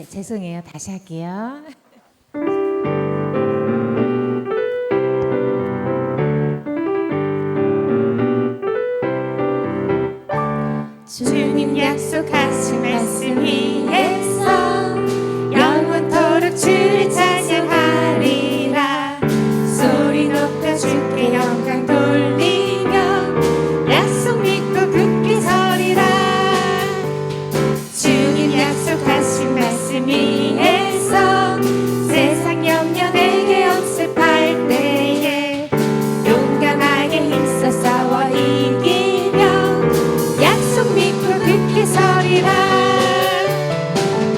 죄송해요. 다시 할게요. 주님 약속하신 말씀 위에서 영원토록 주를 찬양하리라. 소리 높여 주께 영광 돌리며 약속 믿고 굳게 서리라. 주님 약속하신 말씀 위에서 세상 염려 내게 억셉할 때에 용감하게 힘써 싸워 이기며 약속 믿고 굳게 서리라.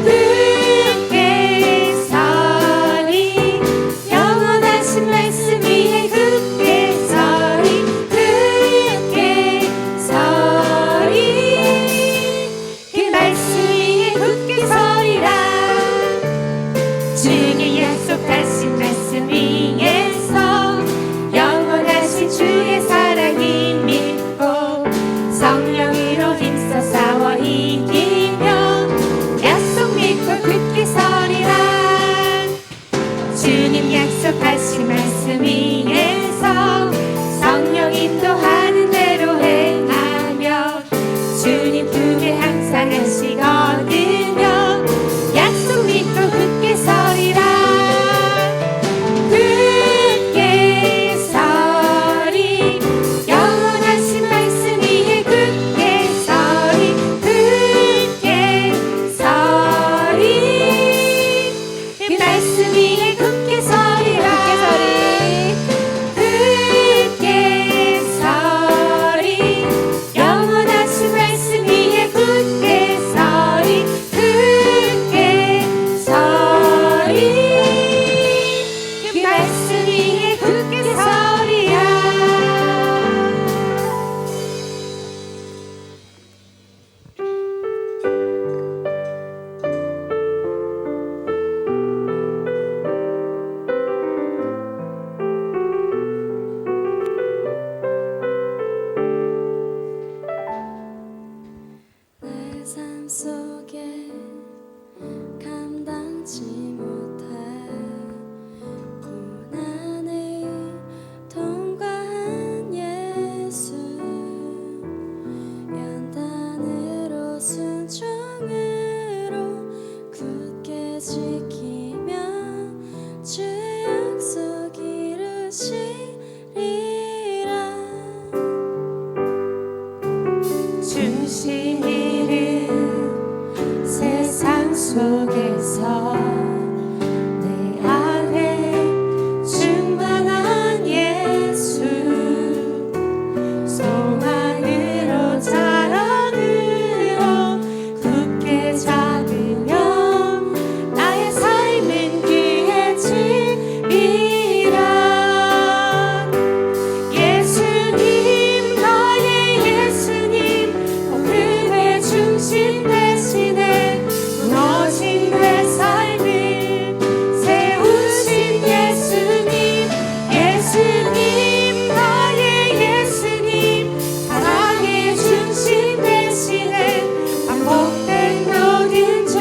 굳게 서리 영원하신 말씀 위에 굳게 서리. 굳게 서리 그 말씀 위에 굳게 서리라. 주의 약속하신 말씀 위에서 영원하신 주의 사랑이 믿고 성령으로 힘써 싸워 이기며 약속 믿고 굳게 서리라. 주님 약속하신 말씀 위에서 성령 인도하는 대로 행하며 주님 품에 항상 안식 얻으며 약속 믿고 굳게 서리라. 굳게 서리 영원하신 말씀 위에 굳게 서리. 굳게 서리 그 말씀 위에 굳게 서리라. 굳게 서리 영원하신 말씀 위에 굳게 서리. 굳게 서리 그 말씀 위에 굳게 서리라. 내 삶 속에 감당치 못할 고난을 통과한 예수, 연단으로 순종으로 굳게 지키며 주의 약속 이루시리라. 중심이를 세상 속에서 내 안에 충만한 예수, 소망으로 자랑으로 굳게 잡으며 나의 삶은 귀해지리라. 예수님 나의 예수님 어둠의 중심 대신에 무너진 내 삶을 세우신 예수님. 예수님 나의 예수님 사랑의 중심 대신에 반복된 모든 죄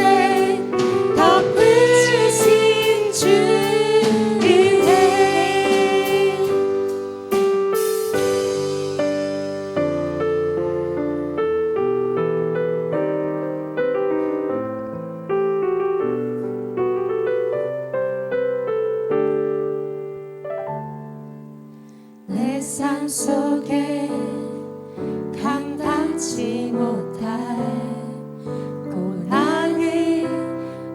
덮으신 주 은혜. 내 삶 속에 감당치 못할 고난을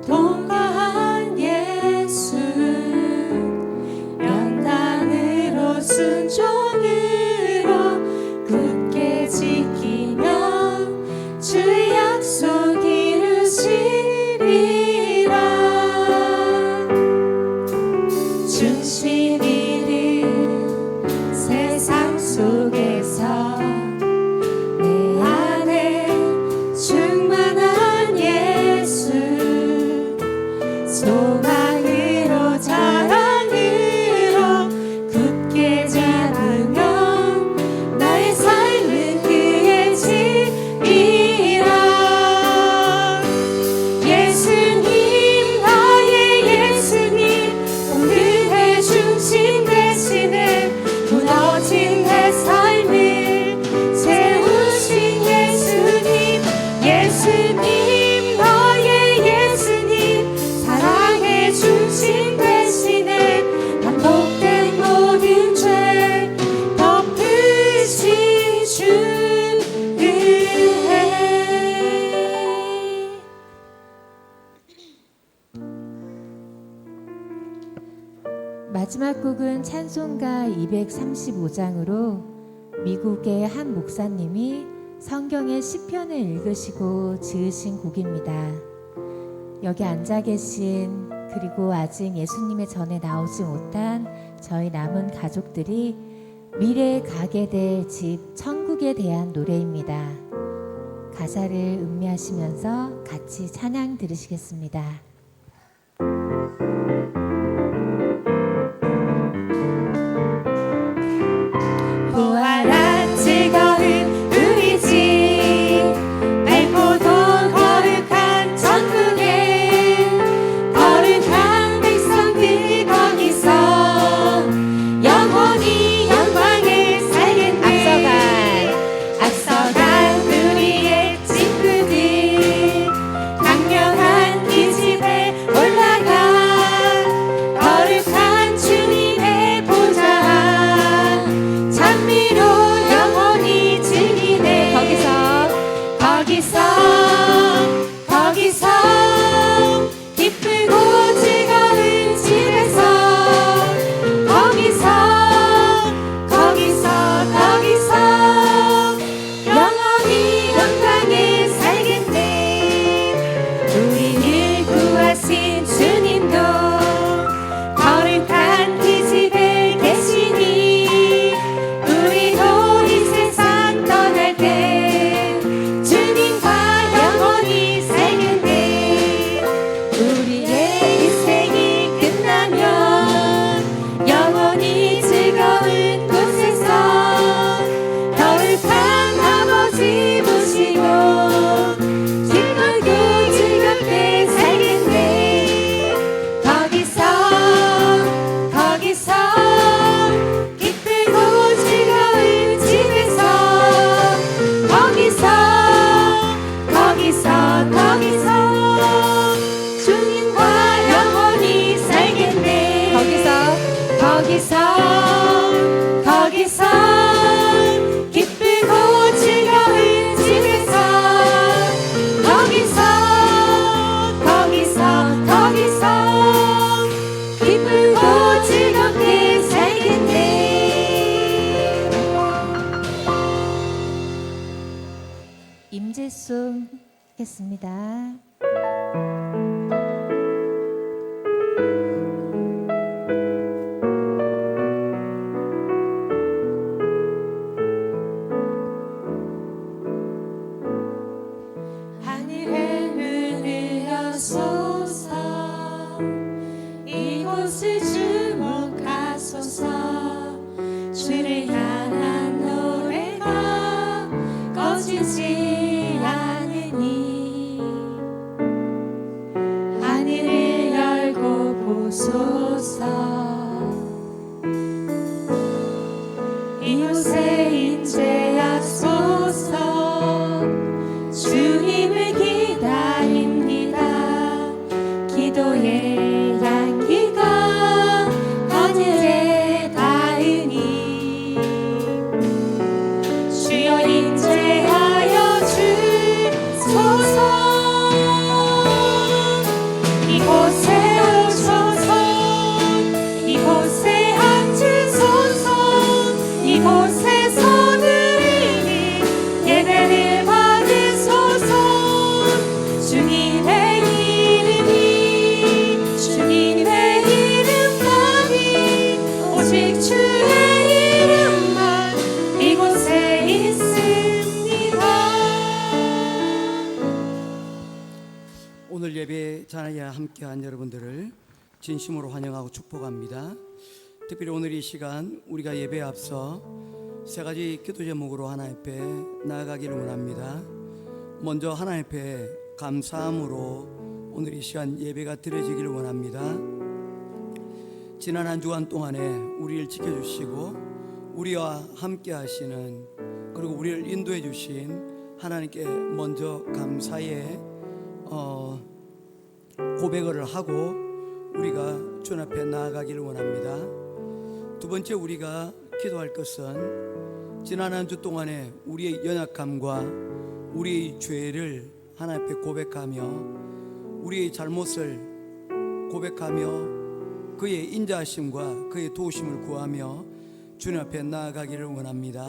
통과한 예수, 연단으로 순종으로 굳게 지키며 주의 약속 이루시리라. 중심이를 세상 속에서 내 안에 충만한 예수, 소망으로 자랑으로 굳게 잡으며 나의 삶은 그의 집이라. 예수님 마지막 곡은 찬송가 235장으로 미국의 한 목사님이 성경의 시편을 읽으시고 지으신 곡입니다. 여기 앉아 계신 그리고 아직 예수님의 전에 나오지 못한 저희 남은 가족들이 미래에 가게 될 집 천국에 대한 노래입니다. 가사를 음미하시면서 같이 찬양 들으시겠습니다. 보아라 즐거운 우리 집 밝고도 거룩한 천국에 거룩한 백성들 거기서 영원히 영광을 살겠네. 앞서간 우리의 친구들 강력한 이 집에 올라가 거룩한 주님의 보좌 찬미로 영원히 즐기네. 거기서 기쁘고 즐거운 집에서 거기서 영원히 영광에 살겠네. 우리를 구하신 주님도 거룩한 그 집에 계시니 우리도 이 세상 떠날 때 주님과 영원히 살겠네. 우리의 인생이 끝나면 영원히 즐거운 곳에서 거룩한 아버지 모시고 기쁘고 즐겁게 살겠네. 거기서 기쁘고 즐거운 집에서 거기서 주님과 영원히 살겠네. 거기서 기쁘고 즐거운 집에서 거기서 기쁘고 즐겁게 살겠네. 임재송 하겠습니다. 하늘에 눈을 여소서 이곳을 주목하소서. 주를 향한 노래가 꺼지지 않으니 하늘을 열고 보소서. 이곳에 임재하소서. 주님을 기다립니다. 기도의 향기가 하늘에 닿으니 주여 임재하여 주소서. 이곳에 오셔서 이곳에 앉으소서. 이곳에서 드리는 예배를 받으소서. 주님의 이름만이 오직 주의 이름만 이곳에 있습니다. 오늘 예배 자리에 함께한 여러분들을 진심으로 환영하고 축복합니다. 특별히 오늘 이 시간 우리가 예배에 앞서 세 가지 기도 제목으로 하나님 앞에 나아가기를 원합니다. 먼저 하나님 앞에 감사함으로 오늘 이 시간 예배가 드려지기를 원합니다. 지난 한 주간 동안에 우리를 지켜주시고 우리와 함께 하시는 그리고 우리를 인도해 주신 하나님께 먼저 감사의 고백을 하고 우리가 주님 앞에 나아가기를 원합니다. 두 번째 우리가 기도할 것은 지난 한 주 동안에 우리의 연약함과 우리의 죄를 하나님 앞에 고백하며 우리의 잘못을 고백하며 그의 인자하심과 그의 도우심을 구하며 주님 앞에 나아가기를 원합니다.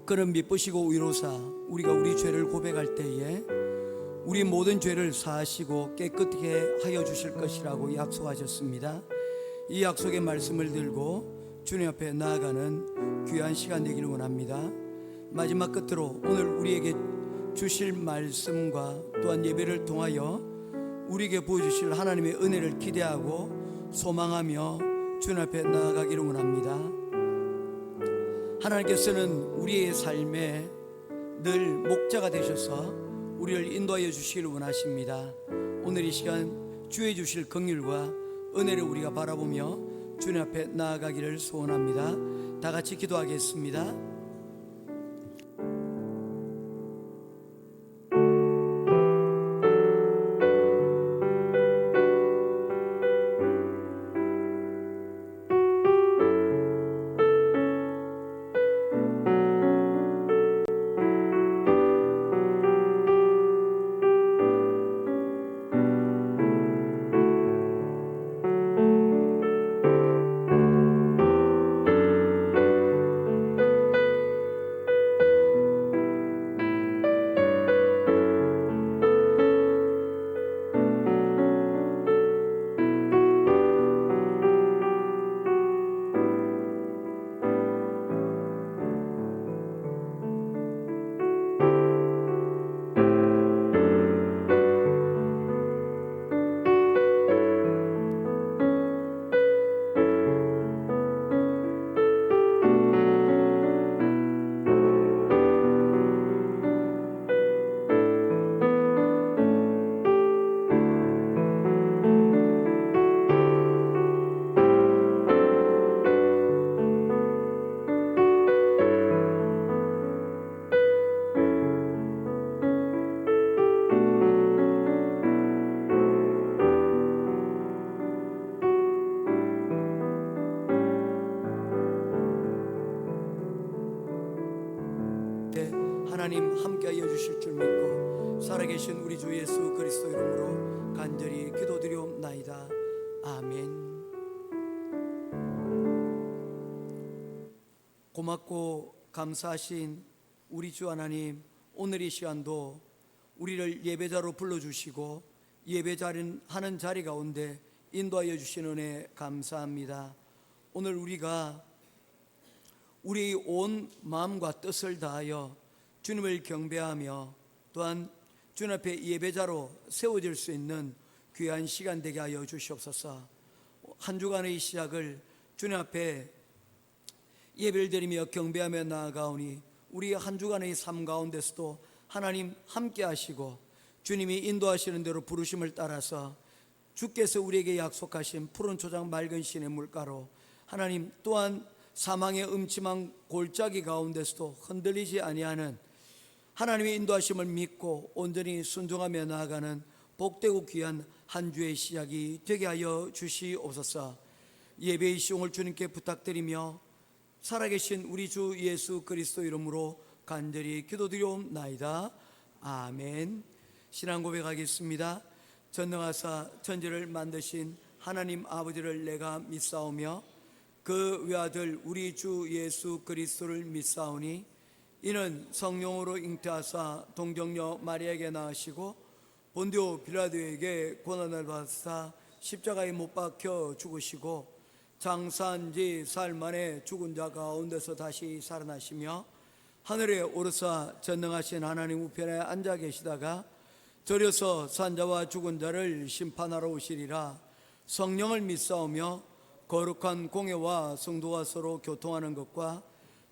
그는 미쁘시고 의로사 우리가 우리 죄를 고백할 때에 우리 모든 죄를 사하시고 깨끗하게 하여 주실 것이라고 약속하셨습니다. 이 약속의 말씀을 들고 주님 앞에 나아가는 귀한 시간 되기를 원합니다. 마지막 끝으로 오늘 우리에게 주실 말씀과 또한 예배를 통하여 우리에게 보여주실 하나님의 은혜를 기대하고 소망하며 주님 앞에 나아가기를 원합니다. 하나님께서는 우리의 삶에 늘 목자가 되셔서 우리를 인도하여 주시기를 원하십니다. 오늘 이 시간 주의 주실 긍휼과 은혜를 우리가 바라보며 주님 앞에 나아가기를 소원합니다. 다 같이 기도하겠습니다. 하나님 함께하여 주실 줄 믿고 살아계신 우리 주 예수 그리스도 이름으로 간절히 기도드리옵나이다. 아멘. 고맙고 감사하신 우리 주 하나님, 오늘 이 시간도 우리를 예배자로 불러주시고 예배자는 하는 자리 가운데 인도하여 주신 은혜 감사합니다. 오늘 우리가 우리 온 마음과 뜻을 다하여 주님을 경배하며 또한 주님 앞에 예배자로 세워질 수 있는 귀한 시간 되게 하여 주시옵소서. 한 주간의 시작을 주님 앞에 예배를 드리며 경배하며 나아가오니 우리 한 주간의 삶 가운데서도 하나님 함께 하시고 주님이 인도하시는 대로 부르심을 따라서 주께서 우리에게 약속하신 푸른 초장 맑은 신의 물가로 하나님 또한 사망의 음침한 골짜기 가운데서도 흔들리지 아니하는 하나님의 인도하심을 믿고 온전히 순종하며 나아가는 복되고 귀한 한 주의 시작이 되게 하여 주시옵소서. 예배의 시용을 주님께 부탁드리며 살아계신 우리 주 예수 그리스도 이름으로 간절히 기도드리옵나이다. 아멘. 신앙 고백하겠습니다. 전능하사 천지를 만드신 하나님 아버지를 내가 믿사오며 그 외아들 우리 주 예수 그리스도를 믿사오니 이는 성령으로 잉태하사 동정녀 마리아에게 낳으시고 본디오 빌라도에게 고난을 받으사 십자가에 못 박혀 죽으시고 장사한 지 사흘 만에 죽은 자 가운데서 다시 살아나시며 하늘에 오르사 전능하신 하나님 우편에 앉아 계시다가 저려서 산자와 죽은 자를 심판하러 오시리라. 성령을 믿사오며 거룩한 공예와 성도가 서로 교통하는 것과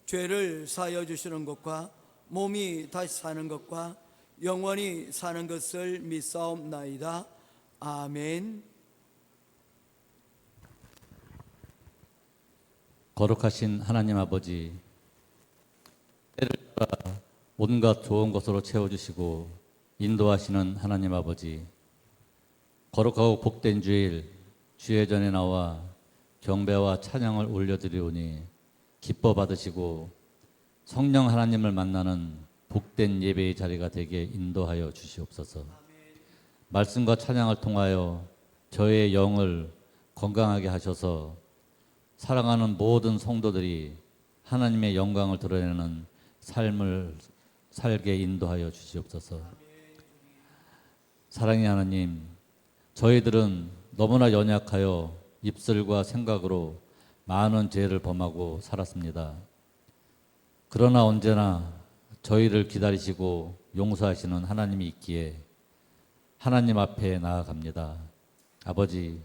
죄를 사하여 주시는 것과 몸이 다시 사는 것과 영원히 사는 것을 믿사옵나이다. 아멘. 거룩하신 하나님 아버지, 때를 따라 온갖 좋은 것으로 채워주시고 인도하시는 하나님 아버지, 거룩하고 복된 주일 주의 전에 나와 경배와 찬양을 올려드리오니 기뻐 받으시고 성령 하나님을 만나는 복된 예배의 자리가 되게 인도하여 주시옵소서. 말씀과 찬양을 통하여 저의 영을 건강하게 하셔서 사랑하는 모든 성도들이 하나님의 영광을 드러내는 삶을 살게 인도하여 주시옵소서. 사랑의 하나님, 저희들은 너무나 연약하여 입술과 생각으로 많은 죄를 범하고 살았습니다. 그러나 언제나 저희를 기다리시고 용서하시는 하나님이 있기에 하나님 앞에 나아갑니다. 아버지,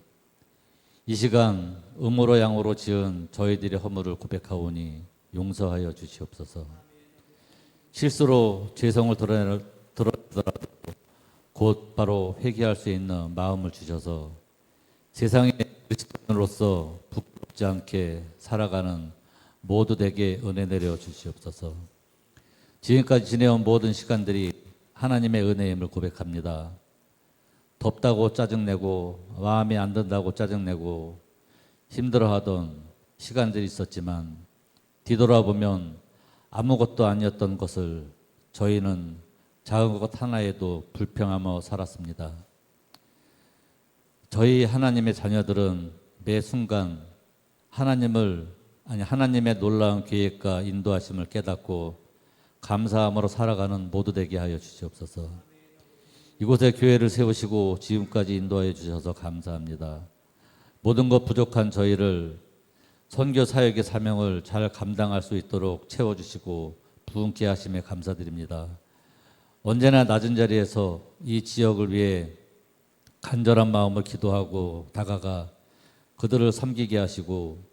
이 시간 음으로 양으로 지은 저희들의 허물을 고백하오니 용서하여 주시옵소서. 실수로 죄성을 드러내더라도 곧 바로 회개할 수 있는 마음을 주셔서 세상의 그리스도인으로서 부끄럽지 않게 살아가는 모두에게 은혜 내려 주시옵소서. 지금까지 지내온 모든 시간들이 하나님의 은혜임을 고백합니다. 덥다고 짜증내고 마음에 안 든다고 짜증내고 힘들어하던 시간들이 있었지만 뒤돌아보면 아무것도 아니었던 것을 저희는 작은 것 하나에도 불평하며 살았습니다. 저희 하나님의 자녀들은 매 순간 하나님의 놀라운 계획과 인도하심을 깨닫고 감사함으로 살아가는 모두 되게 하여 주시옵소서. 이곳에 교회를 세우시고 지금까지 인도하여 주셔서 감사합니다. 모든 것 부족한 저희를 선교 사역의 사명을 잘 감당할 수 있도록 채워주시고 부흥케 하심에 감사드립니다. 언제나 낮은 자리에서 이 지역을 위해 간절한 마음을 기도하고 다가가 그들을 섬기게 하시고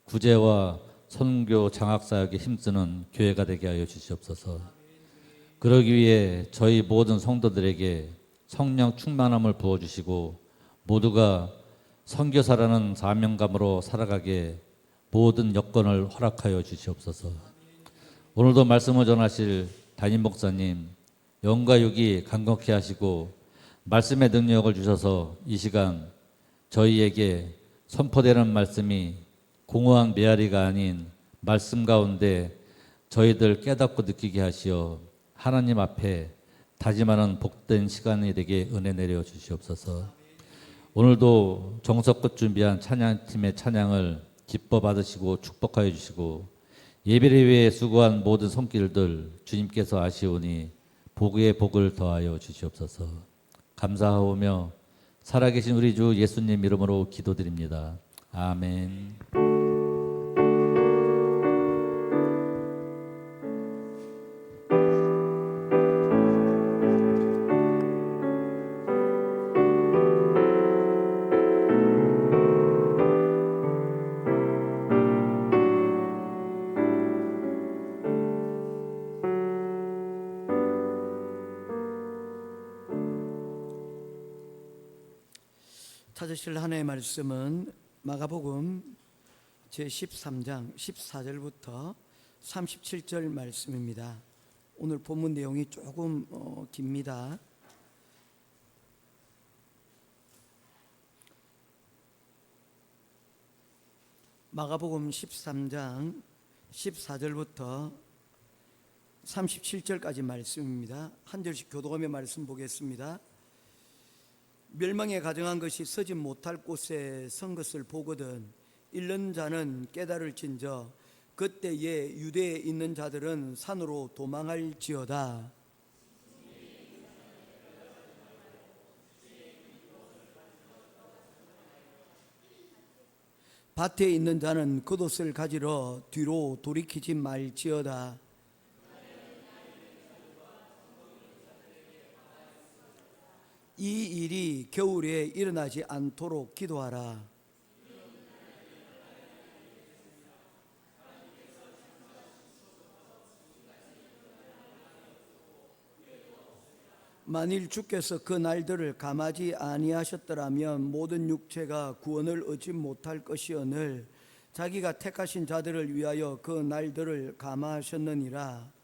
구제와 선교 장학사역에 힘쓰는 교회가 되게 하여 주시옵소서. 그러기 위해 저희 모든 성도들에게 성령 충만함을 부어주시고 모두가 선교사라는 사명감으로 살아가게 모든 여건을 허락하여 주시옵소서. 오늘도 말씀을 전하실 담임 목사님 영과 육이 강건케 하시고 말씀의 능력을 주셔서 이 시간 저희에게 선포되는 말씀이 공허한 메아리가 아닌 말씀 가운데 저희들 깨닫고 느끼게 하시어 하나님 앞에 다짐하는 복된 시간이 되게 은혜 내려 주시옵소서. 오늘도 정석껏 준비한 찬양팀의 찬양을 기뻐 받으시고 축복하여 주시고 예배를 위해 수고한 모든 손길들 주님께서 아시오니 복의 복을 더하여 주시옵소서. 감사하오며 살아계신 우리 주 예수님 이름으로 기도드립니다. 아멘. 찾으실 하나의 말씀은 마가복음 제13장 14절부터 37절 말씀입니다. 오늘 본문 내용이 조금 깁니다. 마가복음 13장 14절부터 37절까지 말씀입니다. 한 절씩 교도하며 말씀 보겠습니다. 멸망에 가정한 것이 서지 못할 곳에 선 것을 보거든 읽는 자는 깨달을진저 그때에 유대에 있는 자들은 산으로 도망할지어다. 밭에 있는 자는 겉옷을 가지러 뒤로 돌이키지 말지어다. 이 일이 겨울에 일어나지 않도록 기도하라. 만일 주께서 그 날들을 감하지 아니하셨더라면 모든 육체가 구원을 얻지 못할 것이오늘 자기가 택하신 자들을 위하여 그 날들을 감하셨느니라.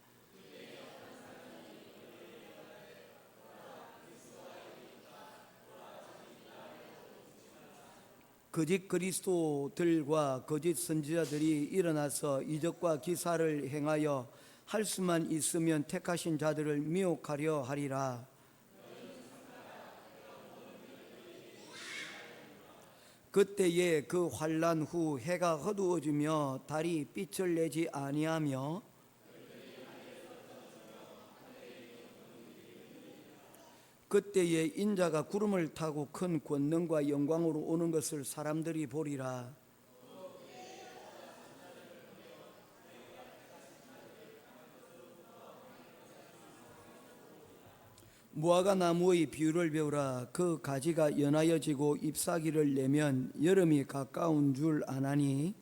거짓 그리스도들과 거짓 선지자들이 일어나서 이적과 기사를 행하여 할 수만 있으면 택하신 자들을 미혹하려 하리라. 그때에 그 환란 후 해가 어두워지며 달이 빛을 내지 아니하며 그때에 인자가 구름을 타고 큰 권능과 영광으로 오는 것을 사람들이 보리라. 무화과 나무의 비유를 배우라. 그 가지가 연하여지고 잎사귀를 내면 여름이 가까운 줄 아나니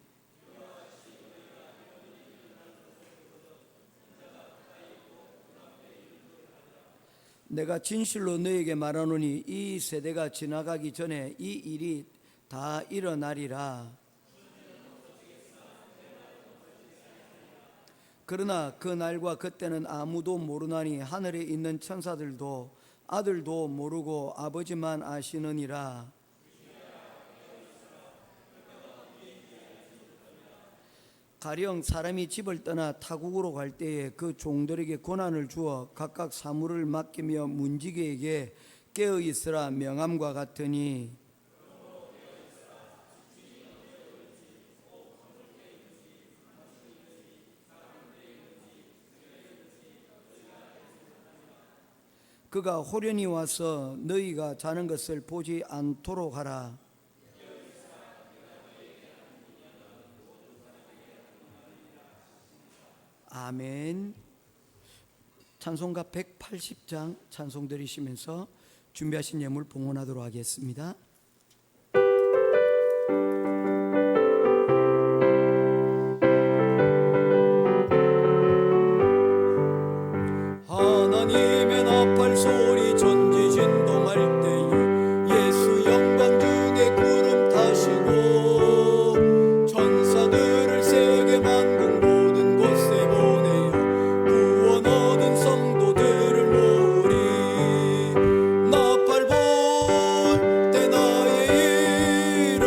내가 진실로 너에게 말하노니 이 세대가 지나가기 전에 이 일이 다 일어나리라. 그러나 그 날과 그때는 아무도 모르나니 하늘에 있는 천사들도 아들도 모르고 아버지만 아시느니라. 가령 사람이 집을 떠나 타국으로 갈 때에 그 종들에게 권한을 주어 각각 사물을 맡기며 문지기에게 깨어 있으라 명함과 같으니 그가 호련히 와서 너희가 자는 것을 보지 않도록 하라. 아멘. 찬송가 180장 찬송 드리시면서 준비하신 예물 봉헌하도록 하겠습니다. 하나님의 나팔 소리 전지 진동할 때에 예수 영광 중에 구름 타시고 천사들을 세계 만국 모든 곳에 보내어 구원 얻은 성도들을 모으리. 나팔 불 때 나의 이름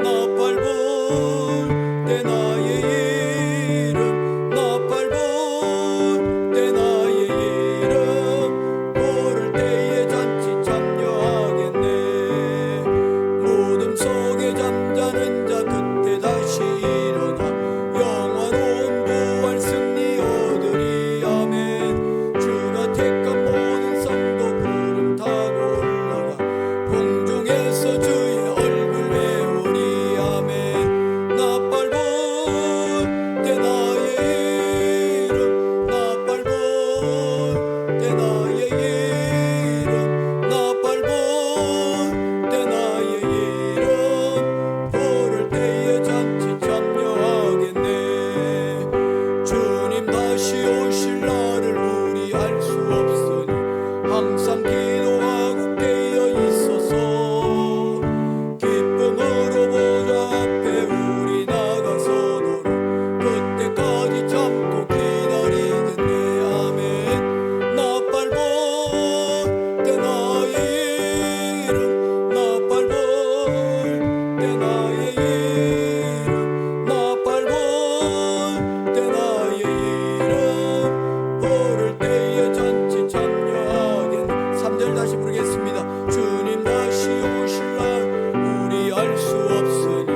나팔 불 때 나의 이름 나팔 불 때 나의 이름 부를 때에 잔치 참여하겠네. 무덤 속에 잠자는 자 그때 다시 일어나 영원한 부활 승리 얻으리. 아멘. 주가 택한 모든 성도 구름 타고 올라가 공중에서 주의 얼굴 배우리. 아멘. 나팔 불 때 나의 이름 나팔 불 때 나의 이름 나팔 불 때 나의 이름 부를 때에 잔치 참여하겠네. 주님 다시 오실 날을 우리 알 수 없으니 항상 기도하고 깨어 있어서 기쁨으로 보좌 앞에 우리 나가서도록 그때까지 참고 기다리겠네. 아멘. 나팔 불 때 나의 이름 나팔 불 때 나의 이름 나팔 불 때 나의 이름 부를 때에 잔치 참여하겠네. 3절 다시 부르겠습니다. 주님 다시 오실 날 우리 알 수 없으니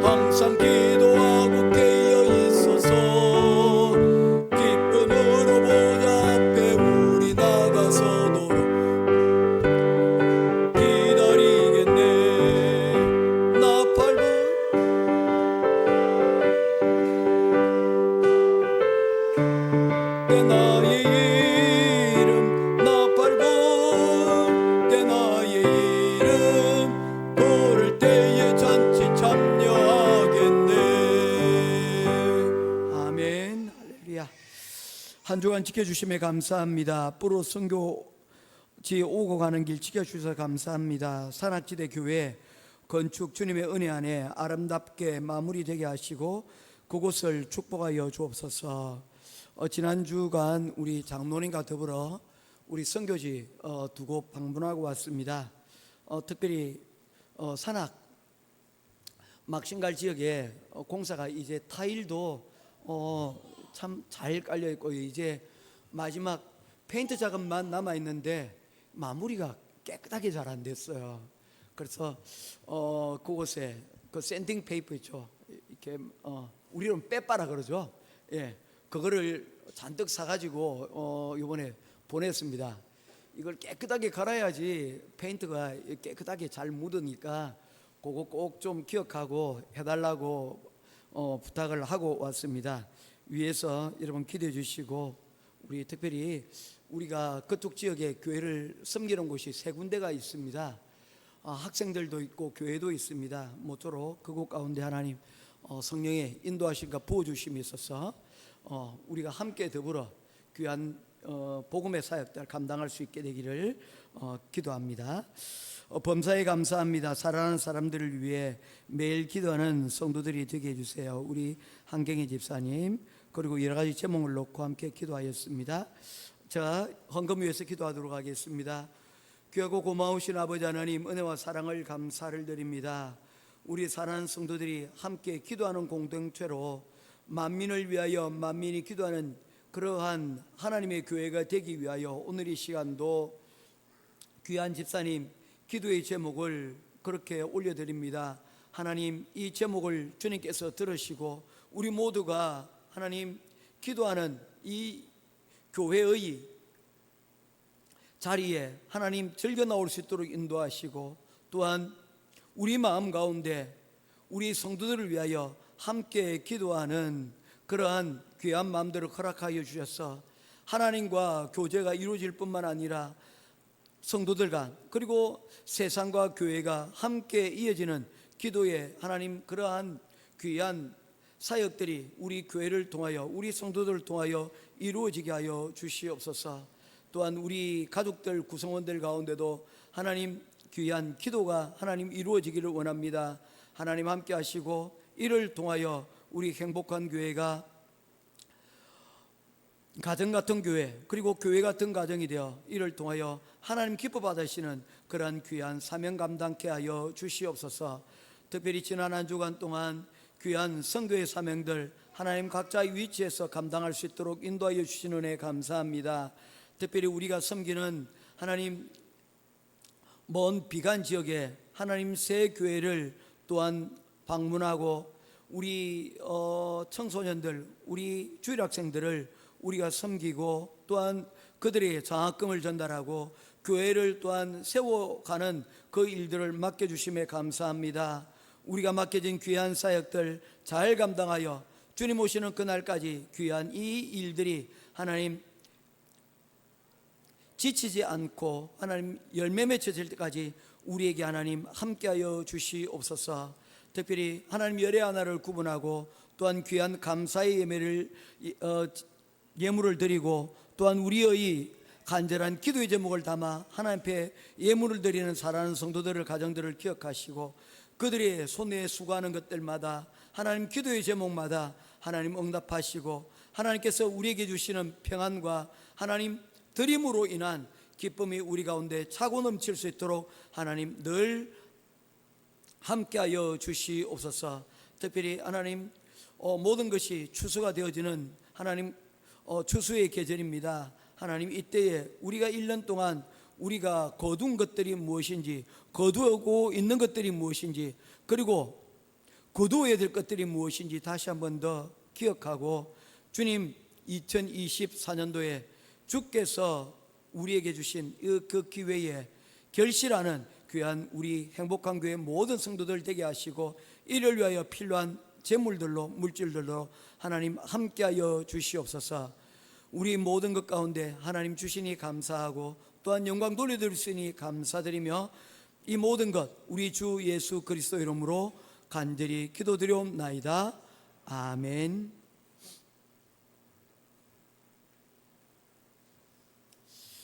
항상 기도하고 깨어 있어서 기쁨으로 보좌 앞에 우리 나가서도록 기다리겠네. 나팔 불 때 나의 이름 나팔 불 때 나의 이름 부를 때에 잔치 참여하겠네. 아멘. 할렐루야. 한 주간 지켜주심에 감사합니다. 앞으로 선교지 오고 가는 길 지켜주셔서 감사합니다. 산악지대 교회 건축 주님의 은혜 안에 아름답게 마무리되게 하시고 그곳을 축복하여 주옵소서. 지난 주간 우리 장로님과 더불어 우리 선교지 두 곳 방문하고 왔습니다. 특별히 산악 막신갈 지역에 공사가 이제 타일도 참 잘 깔려 있고 이제 마지막 페인트 작업만 남아 있는데 마무리가 깨끗하게 잘 안 됐어요. 그래서 그곳에 그 샌딩 페이퍼 있죠. 이렇게 우리는 빼빠라 그러죠. 예, 그거를 잔뜩 사가지고 이번에 보냈습니다. 이걸 깨끗하게 갈아야지 페인트가 깨끗하게 잘 묻으니까 그거 꼭 좀 기억하고 해달라고 부탁을 하고 왔습니다. 위에서 여러분 기도해 주시고, 우리 특별히 우리가 그쪽 지역에 교회를 섬기는 곳이 세 군데가 있습니다. 학생들도 있고 교회도 있습니다. 모쪼록 그곳 가운데 하나님 성령의 인도하심과 부어주심이 있어서 우리가 함께 더불어 귀한 복음의 사역들 감당할 수 있게 되기를 기도합니다. 범사에 감사합니다. 사랑하는 사람들을 위해 매일 기도하는 성도들이 되게 해주세요. 우리 한경희 집사님, 그리고 여러 가지 제목을 놓고 함께 기도하였습니다. 제가 헌금 위해서 기도하도록 하겠습니다. 귀하고 고마우신 아버지 하나님, 은혜와 사랑을 감사를 드립니다. 우리 사랑하는 성도들이 함께 기도하는 공동체로 만민을 위하여 만민이 기도하는 그러한 하나님의 교회가 되기 위하여 오늘 이 시간도 귀한 집사님 기도의 제목을 그렇게 올려드립니다. 하나님, 이 제목을 주님께서 들으시고 우리 모두가 하나님 기도하는 이 교회의 자리에 하나님 즐겨 나올 수 있도록 인도하시고, 또한 우리 마음 가운데 우리 성도들을 위하여 함께 기도하는 그러한 귀한 마음들을 허락하여 주셔서 하나님과 교제가 이루어질 뿐만 아니라 성도들 간, 그리고 세상과 교회가 함께 이어지는 기도의 하나님 그러한 귀한 사역들이 우리 교회를 통하여 우리 성도들을 통하여 이루어지게 하여 주시옵소서. 또한 우리 가족들 구성원들 가운데도 하나님 귀한 기도가 하나님 이루어지기를 원합니다. 하나님 함께 하시고 이를 통하여 우리 행복한 교회가 가정 같은 교회, 그리고 교회 같은 가정이 되어 이를 통하여 하나님 기뻐 받으시는 그러한 귀한 사명 감당케 하여 주시옵소서. 특별히 지난 한 주간 동안 귀한 선교의 사명들 하나님 각자의 위치에서 감당할 수 있도록 인도하여 주시는 은혜 감사합니다. 특별히 우리가 섬기는 하나님 먼 비간 지역에 하나님 새 교회를 또한 방문하고 우리 청소년들, 우리 주일학생들을 우리가 섬기고 또한 그들에게 장학금을 전달하고 교회를 또한 세워가는 그 일들을 맡겨주심에 감사합니다. 우리가 맡겨진 귀한 사역들 잘 감당하여 주님 오시는 그날까지 귀한 이 일들이 하나님 지치지 않고 하나님 열매 맺혀질 때까지 우리에게 하나님 함께하여 주시옵소서. 특별히 하나님 열애 하나를 구분하고 또한 귀한 감사의 예물을 드리고 또한 우리의 간절한 기도의 제목을 담아 하나님 앞에 예물을 드리는 사랑하는 성도들을 가정들을 기억하시고 그들의 손에 수고하는 것들마다 하나님 기도의 제목마다 하나님 응답하시고 하나님께서 우리에게 주시는 평안과 하나님 드림으로 인한 기쁨이 우리 가운데 차고 넘칠 수 있도록 하나님 늘 함께하여 주시옵소서. 특별히 하나님 모든 것이 추수가 되어지는 하나님 추수의 계절입니다. 하나님 이때에 우리가 1년 동안 우리가 거둔 것들이 무엇인지, 거두고 있는 것들이 무엇인지, 그리고 거두어야 될 것들이 무엇인지 다시 한 번 더 기억하고 주님 2024년도에 주께서 우리에게 주신 그 기회에 결실하는 귀한 우리 행복한 교회 모든 성도들 되게 하시고 이를 위하여 필요한 재물들로 물질들로 하나님 함께하여 주시옵소서. 우리 모든 것 가운데 하나님 주시니 감사하고 또한 영광 돌려드릴 수 있으니 감사드리며 이 모든 것 우리 주 예수 그리스도 이름으로 간절히 기도드리옵나이다. 아멘.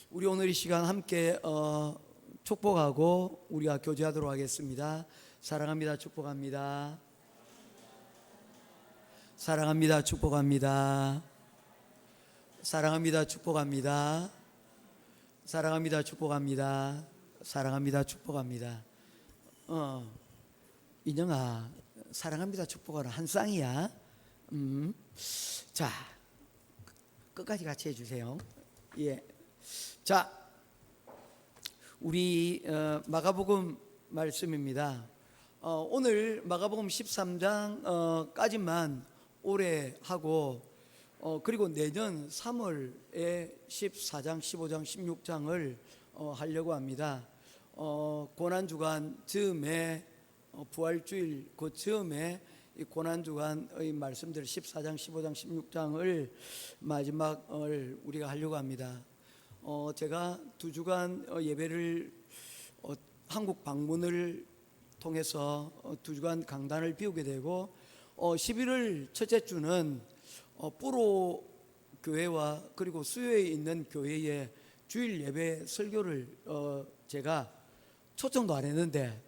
우리 오늘 이 시간 함께 축복하고 우리가 교제하도록 하겠습니다. 사랑합니다. 축복합니다. 사랑합니다. 축복합니다. 사랑합니다. 축복합니다. 사랑합니다. 축복합니다. 사랑합니다. 축복합니다. 인영아, 사랑합니다. 축복하라 한 쌍이야. 자, 끝까지 같이 해주세요. 예. 자, 우리 마가복음 말씀입니다. 오늘 마가복음 13장까지만 올해 하고 그리고 내년 3월에 14장, 15장, 16장을 하려고 합니다. 고난주간 즈음에 부활주일 그 즈음에 이 고난주간의 말씀들 14장, 15장, 16장을 마지막을 우리가 하려고 합니다. 제가 2주간 예배를 한국 방문을 통해서 2주간 강단을 비우게 되고 11월 첫째 주는 뿌로 교회와 그리고 수요에 있는 교회의 주일 예배 설교를 제가 초청도 안 했는데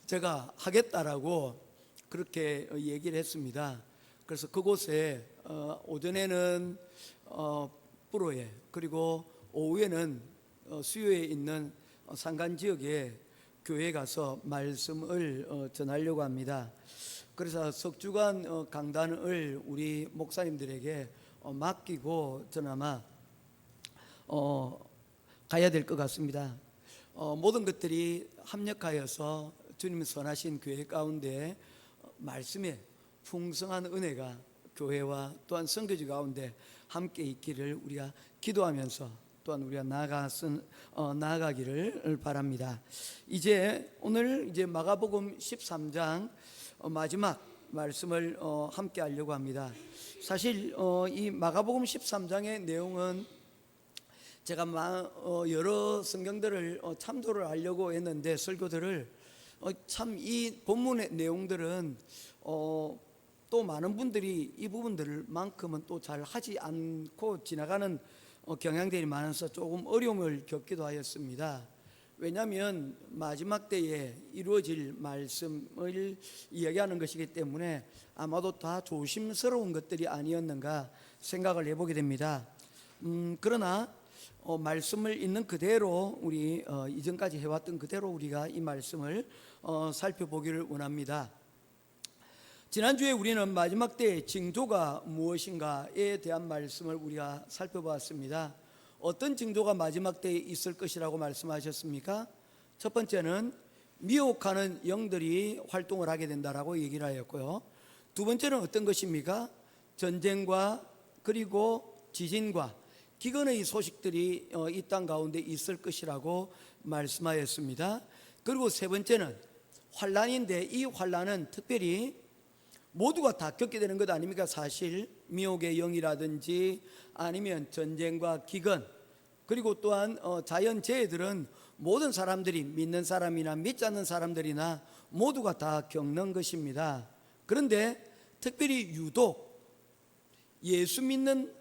제가 하겠다라고 그렇게 얘기를 했습니다. 그래서 그곳에 오전에는 뿌로에 그리고 오후에는 수요에 있는 산간 지역에 교회에 가서 말씀을 전하려고 합니다. 그래서 석주간 강단을 우리 목사님들에게 맡기고 저는 아마 가야 될 것 같습니다. 모든 것들이 합력하여서 주님이 선하신 교회 가운데 말씀의 풍성한 은혜가 교회와 또한 선교지 가운데 함께 있기를 우리가 기도하면서 또한 우리가 나아가기를 바랍니다. 오늘 마가복음 13장 마지막 말씀을 함께 하려고 합니다. 사실 이 마가복음 13장의 내용은 제가 여러 성경들을 참조를 하려고 했는데 설교들을 참 이 본문의 내용들은 또 많은 분들이 이 부분들만큼은 또 잘 하지 않고 지나가는 경향들이 많아서 조금 어려움을 겪기도 하였습니다. 왜냐하면 마지막 때에 이루어질 말씀을 이야기하는 것이기 때문에 아마도 다 조심스러운 것들이 아니었는가 생각을 해보게 됩니다. 그러나 말씀을 있는 그대로 우리 이전까지 해왔던 그대로 우리가 이 말씀을 살펴보기를 원합니다. 지난주에 우리는 마지막 때의 징조가 무엇인가에 대한 말씀을 우리가 살펴보았습니다. 어떤 징조가 마지막 때에 있을 것이라고 말씀하셨습니까? 첫 번째는 미혹하는 영들이 활동을 하게 된다라고 얘기를 하였고요. 두 번째는 어떤 것입니까? 전쟁과 그리고 지진과 기근의 소식들이 이 땅 가운데 있을 것이라고 말씀하였습니다. 그리고 세 번째는 환란인데 이 환란은 특별히 모두가 다 겪게 되는 것 아닙니까? 사실 미혹의 영이라든지 아니면 전쟁과 기근 그리고 또한 자연재해들은 모든 사람들이 믿는 사람이나 믿지 않는 사람들이나 모두가 다 겪는 것입니다. 그런데 특별히 유독 예수 믿는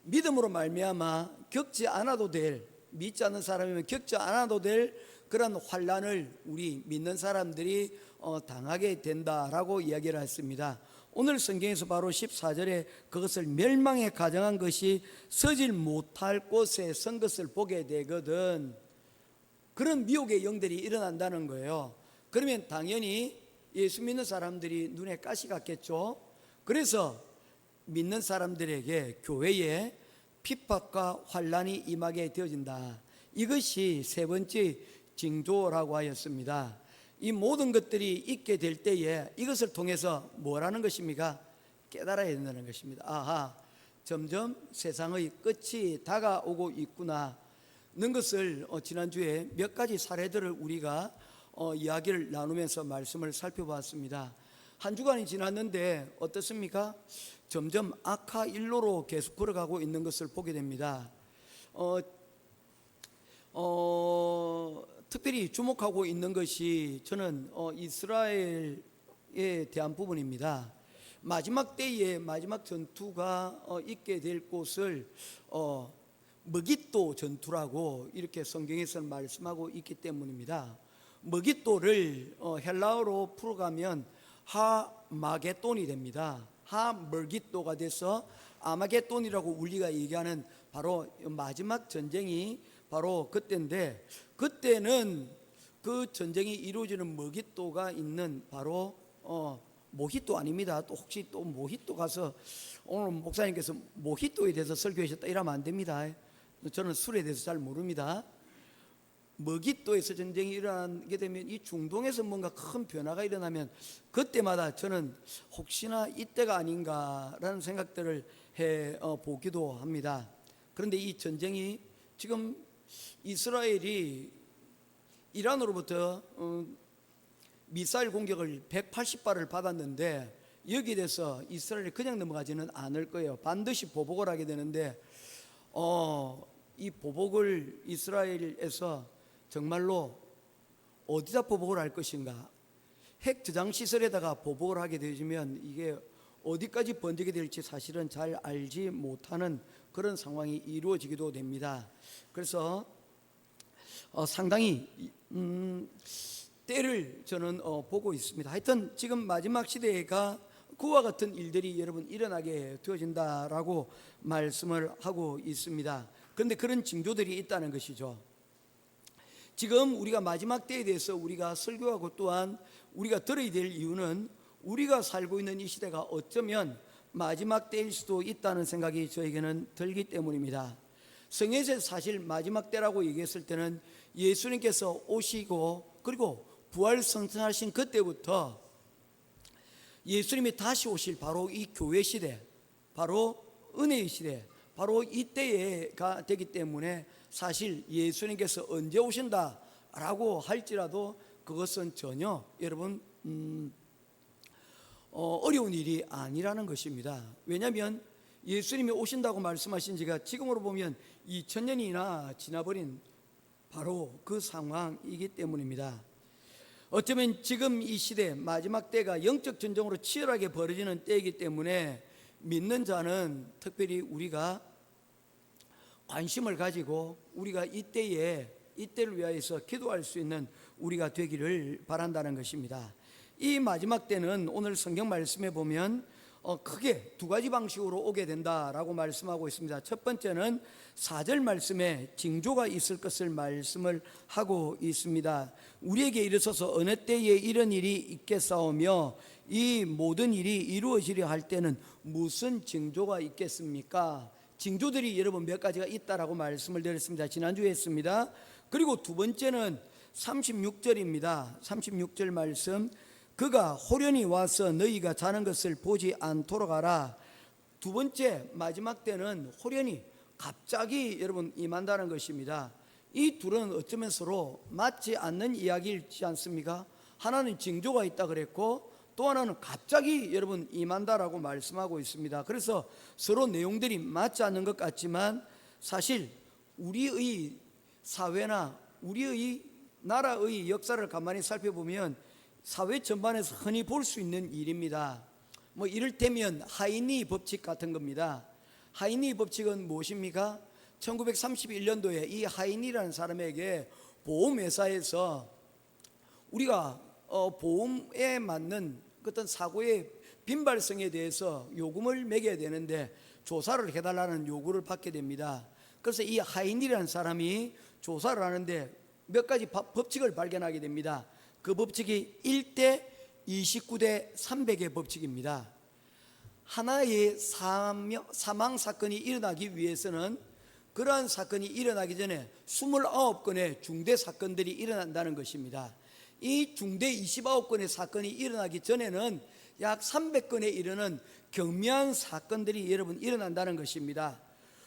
믿음으로 말미암아 겪지 않아도 될 믿지 않는 사람이면 겪지 않아도 될 그런 환란을 우리 믿는 사람들이 당하게 된다라고 이야기를 했습니다. 오늘 성경에서 바로 14절에 그것을 멸망에 가정한 것이 서질 못할 곳에 선 것을 보게 되거든. 그런 미혹의 영들이 일어난다는 거예요. 그러면 당연히 예수 믿는 사람들이 눈에 가시 같겠죠. 그래서 믿는 사람들에게 교회에 핍박과 환란이 임하게 되어진다. 이것이 세 번째 징조라고 하였습니다. 이 모든 것들이 있게 될 때에 이것을 통해서 뭐라는 것입니까? 깨달아야 된다는 것입니다. 아하, 점점 세상의 끝이 다가오고 있구나 는 것을 지난주에 몇 가지 사례들을 우리가 이야기를 나누면서 말씀을 살펴봤습니다. 한 주간이 지났는데 어떻습니까? 점점 악화 일로로 계속 걸어가고 있는 것을 보게 됩니다. 특별히 주목하고 있는 것이 저는 이스라엘에 대한 부분입니다. 마지막 때에 마지막 전투가 있게 될 곳을 머깃도 전투라고 이렇게 성경에서는 말씀하고 있기 때문입니다. 머깃도를 헬라어로 풀어가면 하마게돈이 됩니다. 하머깃도가 돼서 아마게돈이라고 우리가 얘기하는 바로 마지막 전쟁이 바로 그때인데, 그때는 그 전쟁이 이루어지는 머깃도가 있는 바로 모히또 아닙니다. 또 혹시 또 모히또 가서 오늘 목사님께서 모히또에 대해서 설교하셨다 이러면 안 됩니다. 저는 술에 대해서 잘 모릅니다. 머깃도에서 전쟁이 일어나게 되면 이 중동에서 뭔가 큰 변화가 일어나면 그때마다 저는 혹시나 이때가 아닌가라는 생각들을 해 보기도 합니다. 그런데 이 전쟁이 지금 이스라엘이 이란으로부터 미사일 공격을 180발을 받았는데 여기에 대해서 이스라엘이 그냥 넘어가지는 않을 거예요. 반드시 보복을 하게 되는데 이 보복을 이스라엘에서 정말로 어디다 보복을 할 것인가? 핵 저장 시설에다가 보복을 하게 되면 이게 어디까지 번지게 될지 사실은 잘 알지 못하는 그런 상황이 이루어지기도 됩니다. 그래서 상당히 때를 저는 보고 있습니다. 하여튼 지금 마지막 시대가 그와 같은 일들이 여러분 일어나게 되어진다라고 말씀을 하고 있습니다. 그런데 그런 징조들이 있다는 것이죠. 지금 우리가 마지막 때에 대해서 우리가 설교하고 또한 우리가 들어야 될 이유는 우리가 살고 있는 이 시대가 어쩌면 마지막 때일 수도 있다는 생각이 저에게는 들기 때문입니다. 성경에서 사실 마지막 때라고 얘기했을 때는 예수님께서 오시고 그리고 부활 성천하신 그때부터 예수님이 다시 오실 바로 이 교회 시대, 바로 은혜의 시대, 바로 이때가 되기 때문에 사실 예수님께서 언제 오신다라고 할지라도 그것은 전혀 여러분 어려운 일이 아니라는 것입니다. 왜냐하면 예수님이 오신다고 말씀하신 지가 지금으로 보면 2000년이나 지나버린 바로 그 상황이기 때문입니다. 어쩌면 지금 이 시대 마지막 때가 영적 전쟁으로 치열하게 벌어지는 때이기 때문에 믿는 자는 특별히 우리가 관심을 가지고 우리가 이때를 위하여서 기도할 수 있는 우리가 되기를 바란다는 것입니다. 이 마지막 때는 오늘 성경 말씀에 보면 크게 두 가지 방식으로 오게 된다라고 말씀하고 있습니다. 첫 번째는 4절 말씀에 징조가 있을 것을 말씀을 하고 있습니다. 우리에게 이르소서 어느 때에 이런 일이 있겠사오며 이 모든 일이 이루어지려 할 때는 무슨 징조가 있겠습니까? 징조들이 여러분 몇 가지가 있다라고 말씀을 드렸습니다. 지난주에 했습니다. 그리고 두 번째는 36절입니다. 36절 말씀, 그가 호련히 와서 너희가 자는 것을 보지 않도록 하라. 두 번째 마지막 때는 호련히 갑자기 여러분 임한다는 것입니다. 이 둘은 어쩌면 서로 맞지 않는 이야기이지 않습니까? 하나는 징조가 있다 그랬고 또 하나는 갑자기 여러분 임한다라고 말씀하고 있습니다. 그래서 서로 내용들이 맞지 않는 것 같지만 사실 우리의 사회나 우리의 나라의 역사를 가만히 살펴보면 사회 전반에서 흔히 볼 수 있는 일입니다. 뭐 이를테면 하이니 법칙 같은 겁니다. 하이니 법칙은 무엇입니까? 1931년도에 이 하이니라는 사람에게 보험회사에서 우리가 보험에 맞는 어떤 사고의 빈발성에 대해서 요금을 매겨야 되는데 조사를 해달라는 요구를 받게 됩니다. 그래서 이 하이니라는 사람이 조사를 하는데 몇 가지 법칙을 발견하게 됩니다. 그 법칙이 1대 29대 300의 법칙입니다. 하나의 사망 사건이 일어나기 위해서는 그러한 사건이 일어나기 전에 29건의 중대 사건들이 일어난다는 것입니다. 이 중대 29건의 사건이 일어나기 전에는 약 300건에 이르는 경미한 사건들이 여러분 일어난다는 것입니다.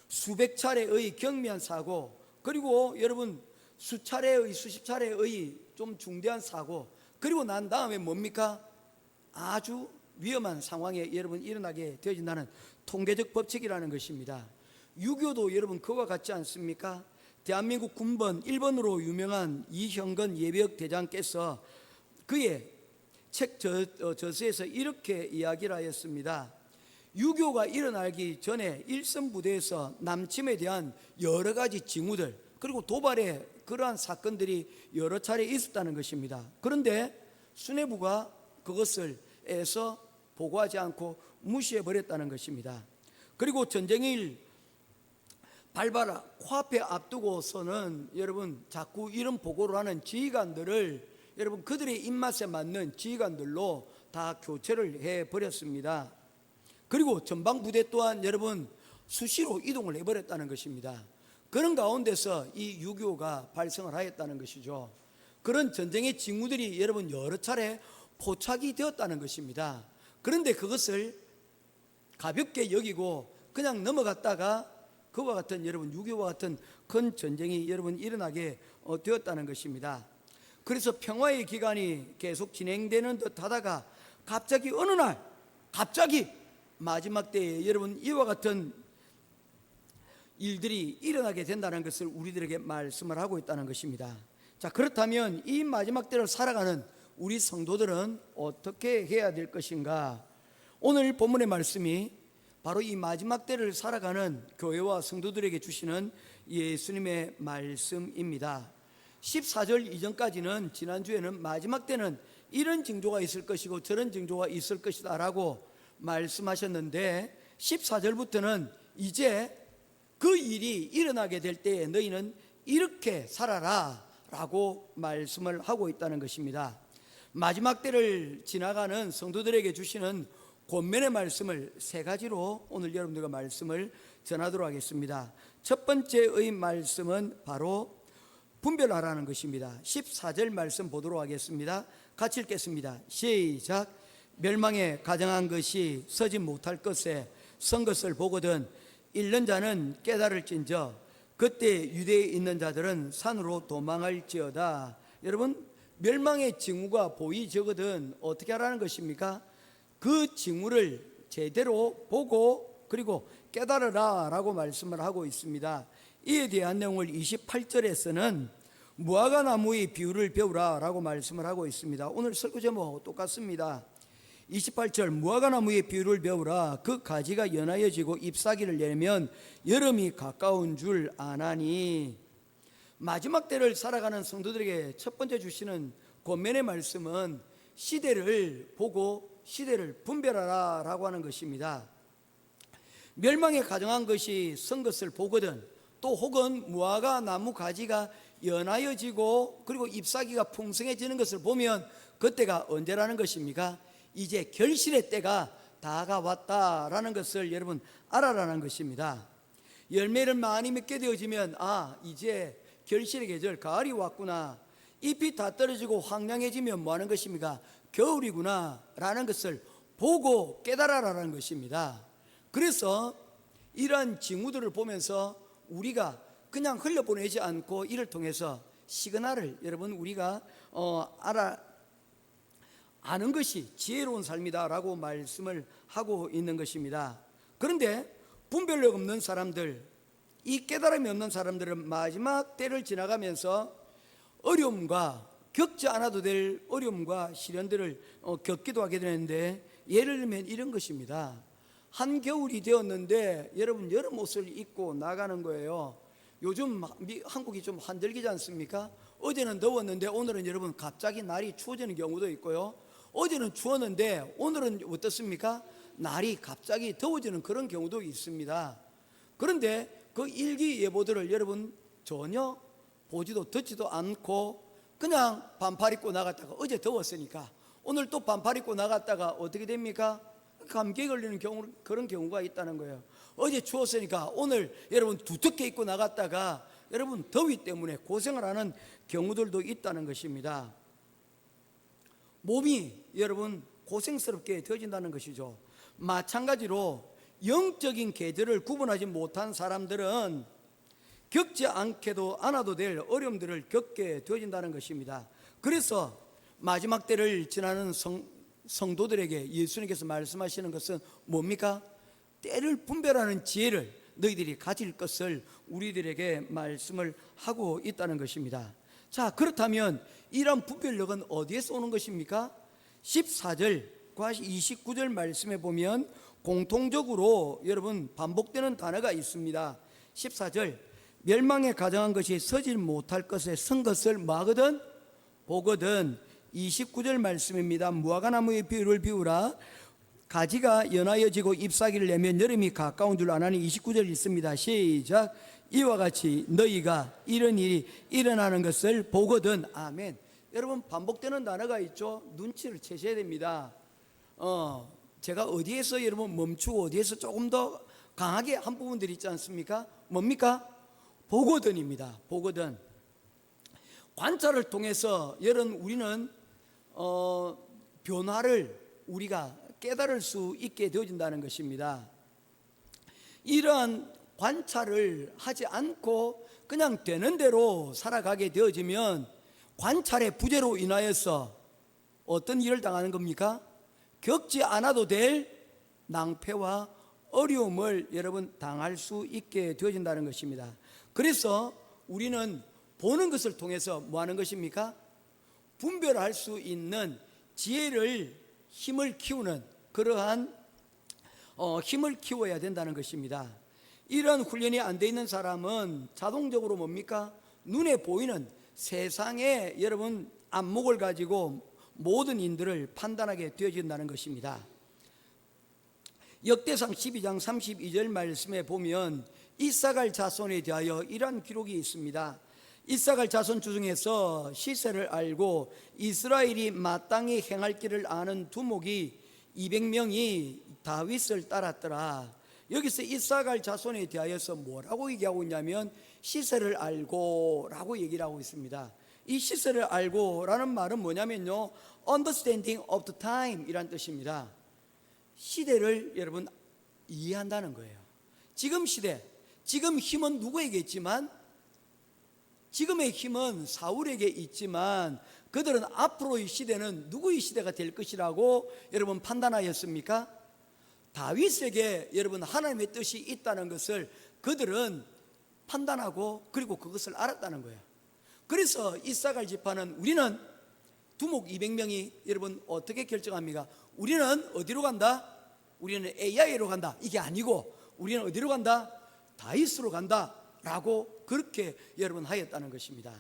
수백 차례의 경미한 사고, 그리고 여러분 수십 차례의 좀 중대한 사고, 그리고 난 다음에 뭡니까? 아주 위험한 상황에 여러분 일어나게 되어진다는 통계적 법칙이라는 것입니다. 유교도 여러분 그와 같지 않습니까? 대한민국 군번 1번으로 유명한 이형건 예비역 대장께서 그의 책 저서에서 이렇게 이야기를 하였습니다. 유교가 일어나기 전에 일선 부대에서 남침에 대한 여러 가지 징후들, 그리고 도발의 그러한 사건들이 여러 차례 있었다는 것입니다. 그런데 수뇌부가 그것을 애써 보고하지 않고 무시해 버렸다는 것입니다. 그리고 전쟁일 발발 코앞에 앞두고서는 여러분 자꾸 이런 보고를 하는 지휘관들을 여러분 그들의 입맛에 맞는 지휘관들로 다 교체를 해 버렸습니다. 그리고 전방 부대 또한 여러분 수시로 이동을 해 버렸다는 것입니다. 그런 가운데서 이 6.25가 발생을 하였다는 것이죠. 그런 전쟁의 징후들이 여러분 여러 차례 포착이 되었다는 것입니다. 그런데 그것을 가볍게 여기고 그냥 넘어갔다가 그와 같은 여러분 6.25와 같은 큰 전쟁이 여러분 일어나게 되었다는 것입니다. 그래서 평화의 기간이 계속 진행되는 듯 하다가 갑자기 어느 날 갑자기 마지막 때에 여러분 이와 같은 일들이 일어나게 된다는 것을 우리들에게 말씀을 하고 있다는 것입니다. 자, 그렇다면 이 마지막 때를 살아가는 우리 성도들은 어떻게 해야 될 것인가? 오늘 본문의 말씀이 바로 이 마지막 때를 살아가는 교회와 성도들에게 주시는 예수님의 말씀입니다. 14절 이전까지는 지난주에는 마지막 때는 이런 징조가 있을 것이고 저런 징조가 있을 것이다 라고 말씀하셨는데 14절부터는 이제 그 일이 일어나게 될 때에 너희는 이렇게 살아라 라고 말씀을 하고 있다는 것입니다. 마지막 때를 지나가는 성도들에게 주시는 권면의 말씀을 세 가지로 오늘 여러분들과 말씀을 전하도록 하겠습니다. 첫 번째의 말씀은 바로 분별하라는 것입니다. 14절 말씀 보도록 하겠습니다. 같이 읽겠습니다. 시작. 멸망에 가정한 것이 서지 못할 것에 선 것을 보거든 잃는 자는 깨달을진저 그때 유대에 있는 자들은 산으로 도망할지어다. 여러분, 멸망의 징후가 보이저거든 어떻게 하라는 것입니까? 그 징후를 제대로 보고 그리고 깨달으라 라고 말씀을 하고 있습니다. 이에 대한 내용을 28절에서는 무화과나무의 비유를 배우라 라고 말씀을 하고 있습니다. 오늘 설교 제목 똑같습니다. 28절 무화과나무의 비유를 배우라. 그 가지가 연하여지고 잎사귀를 내면 여름이 가까운 줄 아나니. 마지막 때를 살아가는 성도들에게 첫 번째 주시는 권면의 말씀은 시대를 보고 시대를 분별하라 라고 하는 것입니다. 멸망에 가정한 것이 선 것을 보거든 또 혹은 무화과나무 가지가 연하여지고 그리고 잎사귀가 풍성해지는 것을 보면 그때가 언제라는 것입니까? 이제 결실의 때가 다가왔다라는 것을 여러분 알아라는 것입니다. 열매를 많이 맺게 되어지면 이제 결실의 계절 가을이 왔구나. 잎이 다 떨어지고 황량해지면 뭐 하는 것입니까? 겨울이구나 라는 것을 보고 깨달아라는 것입니다. 그래서 이러한 징후들을 보면서 우리가 그냥 흘려보내지 않고 이를 통해서 시그널을 여러분 우리가 아는 것이 지혜로운 삶이다라고 말씀을 하고 있는 것입니다. 그런데 분별력 없는 사람들, 이 깨달음이 없는 사람들은 마지막 때를 지나가면서 어려움과 겪지 않아도 될 어려움과 시련들을 겪기도 하게 되는데 예를 들면 이런 것입니다. 한겨울이 되었는데 여러분 여름 옷을 입고 나가는 거예요. 요즘 한국이 좀 한들기지 않습니까? 어제는 더웠는데 오늘은 여러분 갑자기 날이 추워지는 경우도 있고요. 어제는 추웠는데 오늘은 어떻습니까? 날이 갑자기 더워지는 그런 경우도 있습니다. 그런데 그 일기예보들을 여러분 전혀 보지도 듣지도 않고 그냥 반팔 입고 나갔다가 어제 더웠으니까 오늘 또 반팔 입고 나갔다가 어떻게 됩니까? 감기에 걸리는 그런 경우가 있다는 거예요. 어제 추웠으니까 오늘 여러분 두텁게 입고 나갔다가 여러분 더위 때문에 고생을 하는 경우들도 있다는 것입니다. 몸이 여러분 고생스럽게 되어진다는 것이죠. 마찬가지로 영적인 계절을 구분하지 못한 사람들은 겪지 않아도 될 어려움들을 겪게 되어진다는 것입니다. 그래서 마지막 때를 지나는 성도들에게 예수님께서 말씀하시는 것은 뭡니까? 때를 분별하는 지혜를 너희들이 가질 것을 우리들에게 말씀을 하고 있다는 것입니다. 자, 그렇다면 이러한 분별력은 어디에서 오는 것입니까? 14절과 29절 말씀에 보면 공통적으로 여러분 반복되는 단어가 있습니다. 14절 멸망에 가정한 것이 서질 못할 것에 선 것을 뭐하거든? 보거든. 29절 말씀입니다. 무화과나무의 비유를 비우라. 가지가 연하여지고 잎사귀를 내면 여름이 가까운 줄 아나니. 29절 있습니다. 시작. 이와 같이 너희가 이런 일이 일어나는 것을 보거든. 아멘. 여러분 반복되는 단어가 있죠. 눈치를 채셔야 됩니다. 제가 어디에서 여러분 멈추고 어디에서 조금 더 강하게 한 부분들이 있지 않습니까? 뭡니까? 보거든입니다. 보거든. 관찰을 통해서 여러분 우리는 변화를 우리가 깨달을 수 있게 되어진다는 것입니다. 이러한 관찰을 하지 않고 그냥 되는 대로 살아가게 되어지면 관찰의 부재로 인하여서 어떤 일을 당하는 겁니까? 겪지 않아도 될 낭패와 어려움을 여러분 당할 수 있게 되어진다는 것입니다. 그래서 우리는 보는 것을 통해서 뭐 하는 것입니까? 분별할 수 있는 지혜를 힘을 키우는 그러한 힘을 키워야 된다는 것입니다. 이런 훈련이 안 돼 있는 사람은 자동적으로 뭡니까? 눈에 보이는 세상의 여러분 안목을 가지고 모든 인들을 판단하게 되어진다는 것입니다. 역대상 12장 32절 말씀에 보면 이사갈 자손에 대하여 이러한 기록이 있습니다. 이사갈 자손 중에서 시세를 알고 이스라엘이 마땅히 행할 길을 아는 두목이 200명이 다윗을 따랐더라. 여기서 이사갈 자손에 대하여서 뭐라고 얘기하고 있냐면 시세를 알고 라고 얘기를 하고 있습니다. 이 시세를 알고 라는 말은 뭐냐면요, understanding of the time 이란 뜻입니다. 시대를 여러분 이해한다는 거예요. 지금 시대, 지금 힘은 누구에게 있지만, 지금의 힘은 사울에게 있지만 그들은 앞으로의 시대는 누구의 시대가 될 것이라고 여러분 판단하였습니까? 다윗에게 여러분 하나님의 뜻이 있다는 것을 그들은 판단하고 그리고 그것을 알았다는 거예요. 그래서 이사갈 지파는 우리는 두목 200명이 여러분 어떻게 결정합니까? 우리는 어디로 간다? 우리는 AI로 간다. 이게 아니고 우리는 어디로 간다? 다윗으로 간다 라고 그렇게 여러분 하였다는 것입니다.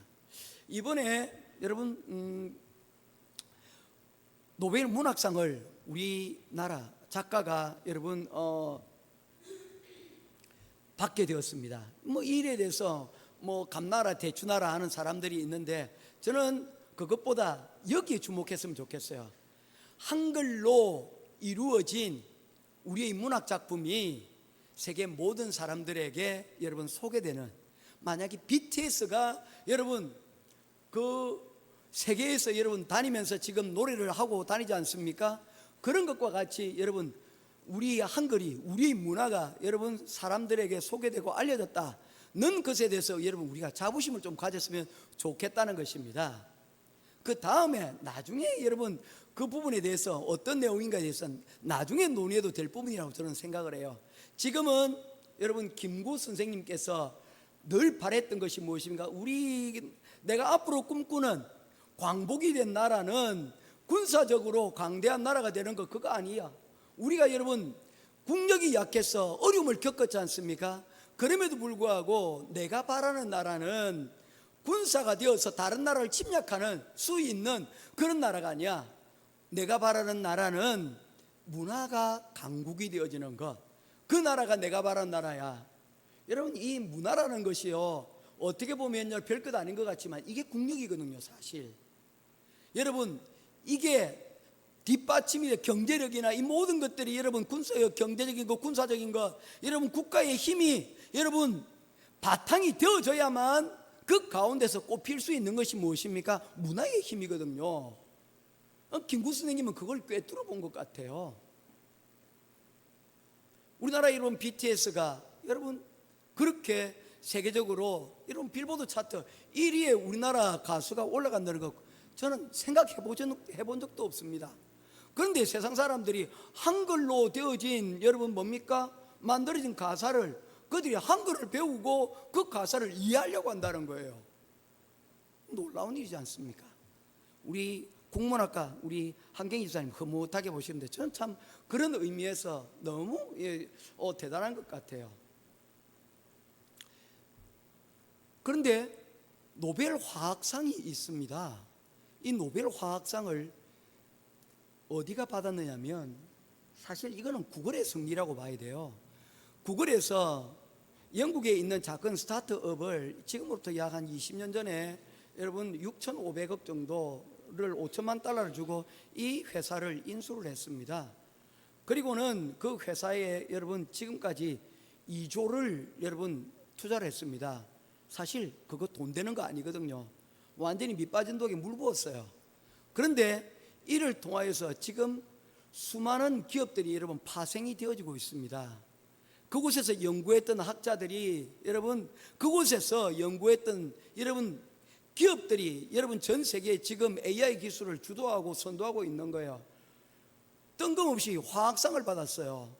이번에 여러분 노벨 문학상을 우리나라 작가가 여러분 받게 되었습니다. 뭐 이 일에 대해서 뭐 감나라 대추나라 하는 사람들이 있는데 저는 그것보다 여기에 주목했으면 좋겠어요. 한글로 이루어진 우리의 문학 작품이 세계 모든 사람들에게 여러분 소개되는, 만약에 BTS가 여러분 그 세계에서 여러분 다니면서 지금 노래를 하고 다니지 않습니까? 그런 것과 같이 여러분 우리 한글이, 우리 문화가 여러분 사람들에게 소개되고 알려졌다는 것에 대해서 여러분 우리가 자부심을 좀 가졌으면 좋겠다는 것입니다. 그 다음에 나중에 여러분 그 부분에 대해서 어떤 내용인가에 대해서 나중에 논의해도 될 부분이라고 저는 생각을 해요. 지금은 여러분 김구 선생님께서 늘 바랬던 것이 무엇입니까? 내가 앞으로 꿈꾸는 광복이 된 나라는 군사적으로 강대한 나라가 되는 거 그거 아니야. 우리가 여러분 국력이 약해서 어려움을 겪었지 않습니까? 그럼에도 불구하고 내가 바라는 나라는 군사가 되어서 다른 나라를 침략하는 수 있는 그런 나라가 아니야. 내가 바라는 나라는 문화가 강국이 되어지는 것, 그 나라가 내가 바라는 나라야. 여러분 이 문화라는 것이요, 어떻게 보면요 별것 아닌 것 같지만 이게 국력이거든요 사실. 여러분 이게 뒷받침이 돼. 경제력이나 이 모든 것들이 여러분 경제적인 것, 군사적인 것, 여러분 국가의 힘이 여러분 바탕이 되어져야만 그 가운데서 꼽힐 수 있는 것이 무엇입니까? 문화의 힘이거든요. 김구 선생님은 그걸 꿰뚫어 본 것 같아요. 우리나라 이런 BTS가 여러분 그렇게 세계적으로 이런 빌보드 차트 1위에 우리나라 가수가 올라간다는 것 저는 생각해 본 적도 없습니다. 그런데 세상 사람들이 한글로 되어진 여러분 뭡니까? 만들어진 가사를 그들이 한글을 배우고 그 가사를 이해하려고 한다는 거예요. 놀라운 일이지 않습니까? 우리 국문학과 우리 한경희 집사님 흐뭇하게 보시는데 저는 참 그런 의미에서 너무 대단한 것 같아요. 그런데 노벨 화학상이 있습니다. 이 노벨 화학상을 어디가 받았느냐면 사실 이거는 구글의 승리라고 봐야 돼요. 구글에서 영국에 있는 작은 스타트업을 지금부터 약 한 20년 전에 여러분 6,500억 정도를 5천만 달러를 주고 이 회사를 인수를 했습니다. 그리고는 그 회사에 여러분 지금까지 2조를 여러분 투자를 했습니다. 사실 그거 돈 되는 거 아니거든요. 완전히 밑빠진 독에 물 부었어요. 그런데 이를 통하여서 지금 수많은 기업들이 여러분 파생이 되어지고 있습니다. 그곳에서 연구했던 학자들이 여러분, 그곳에서 연구했던 여러분 기업들이 여러분 전 세계에 지금 AI 기술을 주도하고 선도하고 있는 거예요. 뜬금없이 화학상을 받았어요.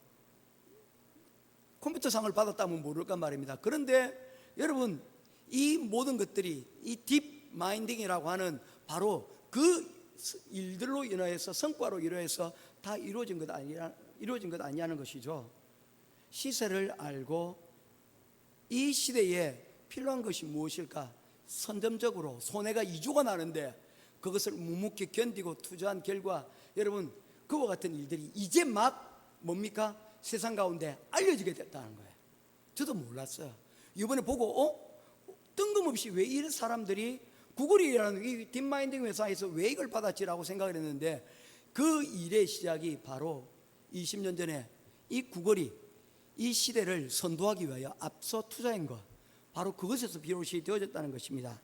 컴퓨터상을 받았다면 모를까 말입니다. 그런데 여러분, 이 모든 것들이 이 딥 마인딩이라고 하는 바로 그 일들로 인하여서, 성과로 인하여서 다 이루어진 것 아니냐는 것이죠. 시세를 알고 이 시대에 필요한 것이 무엇일까? 선점적으로 손해가 2조가 나는데 그것을 묵묵히 견디고 투자한 결과 여러분, 그와 같은 일들이 이제 막 뭡니까? 세상 가운데 알려지게 됐다는 거예요. 저도 몰랐어요. 이번에 보고 뜬금없이 왜 이런 사람들이 구글이라는 이 딥마인딩 회사에서 왜 이걸 받았지라고 생각을 했는데, 그 일의 시작이 바로 20년 전에 이 구글이 이 시대를 선도하기 위하여 앞서 투자한 것, 바로 그것에서 비롯이 되어졌다는 것입니다.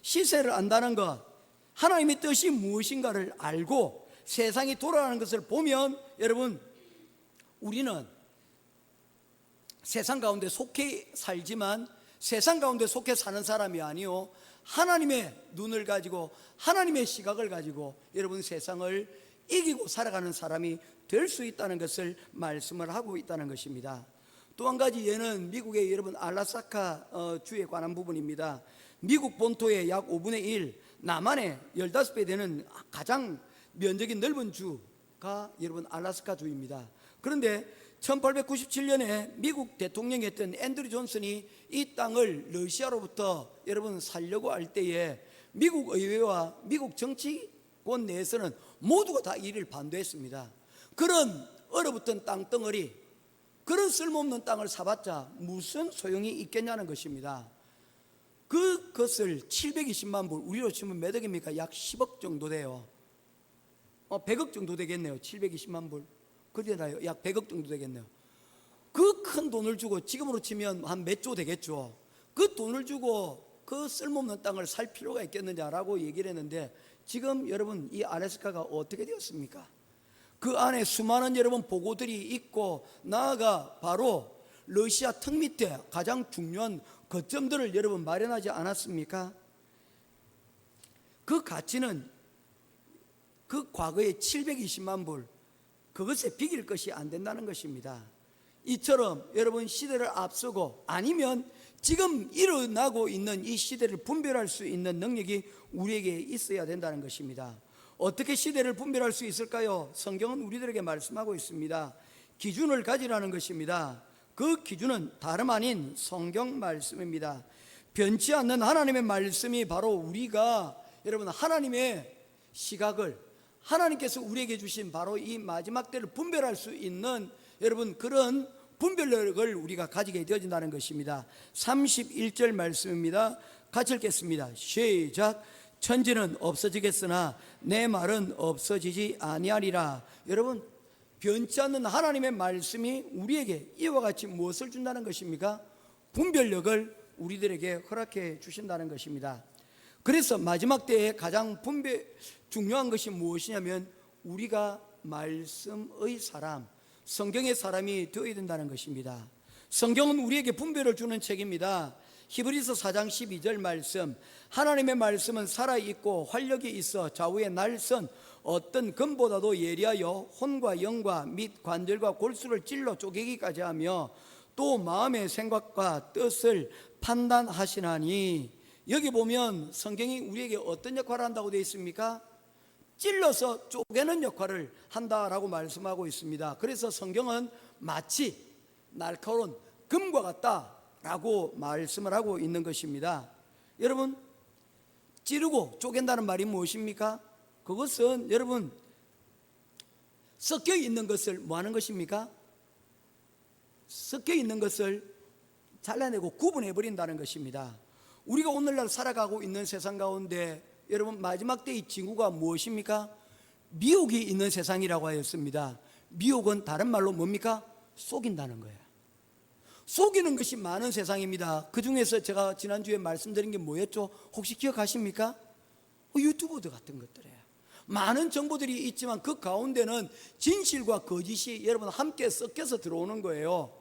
시세를 안다는 것, 하나님의 뜻이 무엇인가를 알고 세상이 돌아가는 것을 보면 여러분, 우리는 세상 가운데 속해 살지만 세상 가운데 속해 사는 사람이 아니요, 하나님의 눈을 가지고 하나님의 시각을 가지고 여러분 세상을 이기고 살아가는 사람이 될 수 있다는 것을 말씀을 하고 있다는 것입니다. 또 한 가지 예는 미국의 여러분 알라스카 주에 관한 부분입니다. 미국 본토의 약 5분의 1, 남한의 15배 되는 가장 면적이 넓은 주가 여러분 알라스카 주입니다. 그런데 1897년에 미국 대통령이었던 앤드류 존슨이 이 땅을 러시아로부터 여러분 살려고 할 때에 미국 의회와 미국 정치권 내에서는 모두가 다 이를 반대했습니다. 그런 얼어붙은 땅덩어리, 그런 쓸모없는 땅을 사봤자 무슨 소용이 있겠냐는 것입니다. 그것을 720만 불, 우리로 치면 몇 억입니까? 약 10억 정도 돼요. 100억 정도 되겠네요. 720만 불. 그러나요? 약 100억 정도 되겠네요. 그 큰 돈을 주고, 지금으로 치면 한 몇 조 되겠죠. 그 돈을 주고 그 쓸모없는 땅을 살 필요가 있겠느냐라고 얘기를 했는데, 지금 여러분 이 알래스카가 어떻게 되었습니까? 그 안에 수많은 여러분 보고들이 있고, 나아가 바로 러시아 턱 밑에 가장 중요한 거점들을 여러분 마련하지 않았습니까? 그 가치는 그 과거의 720만 불, 그것에 비길 것이 안 된다는 것입니다. 이처럼 여러분 시대를 앞서고, 아니면 지금 일어나고 있는 이 시대를 분별할 수 있는 능력이 우리에게 있어야 된다는 것입니다. 어떻게 시대를 분별할 수 있을까요? 성경은 우리들에게 말씀하고 있습니다. 기준을 가지라는 것입니다. 그 기준은 다름 아닌 성경 말씀입니다. 변치 않는 하나님의 말씀이 바로 우리가 여러분 하나님의 시각을, 하나님께서 우리에게 주신 바로 이 마지막 때를 분별할 수 있는 여러분 그런 분별력을 우리가 가지게 되어진다는 것입니다. 31절 말씀입니다. 같이 읽겠습니다. 시작. 천지는 없어지겠으나 내 말은 없어지지 아니하리라. 여러분, 변치 않는 하나님의 말씀이 우리에게 이와 같이 무엇을 준다는 것입니까? 분별력을 우리들에게 허락해 주신다는 것입니다. 그래서 마지막 때에 가장 중요한 것이 무엇이냐면, 우리가 말씀의 사람, 성경의 사람이 되어야 된다는 것입니다. 성경은 우리에게 분별을 주는 책입니다. 히브리서 4장 12절 말씀, 하나님의 말씀은 살아있고 활력이 있어 좌우에 날선 어떤 금보다도 예리하여 혼과 영과 및 관절과 골수를 찔러 쪼개기까지 하며 또 마음의 생각과 뜻을 판단하시나니. 여기 보면 성경이 우리에게 어떤 역할을 한다고 되어 있습니까? 찔러서 쪼개는 역할을 한다라고 말씀하고 있습니다. 그래서 성경은 마치 날카로운 금과 같다라고 말씀을 하고 있는 것입니다. 여러분, 찌르고 쪼갠다는 말이 무엇입니까? 그것은 여러분 섞여 있는 것을 뭐 하는 것입니까? 섞여 있는 것을 잘라내고 구분해 버린다는 것입니다. 우리가 오늘날 살아가고 있는 세상 가운데 여러분 마지막 때의 징후가 무엇입니까? 미혹이 있는 세상이라고 하였습니다. 미혹은 다른 말로 뭡니까? 속인다는 거예요. 속이는 것이 많은 세상입니다. 그 중에서 제가 지난주에 말씀드린 게 뭐였죠? 혹시 기억하십니까? 유튜버들 같은 것들이에요. 많은 정보들이 있지만 그 가운데는 진실과 거짓이 여러분 함께 섞여서 들어오는 거예요.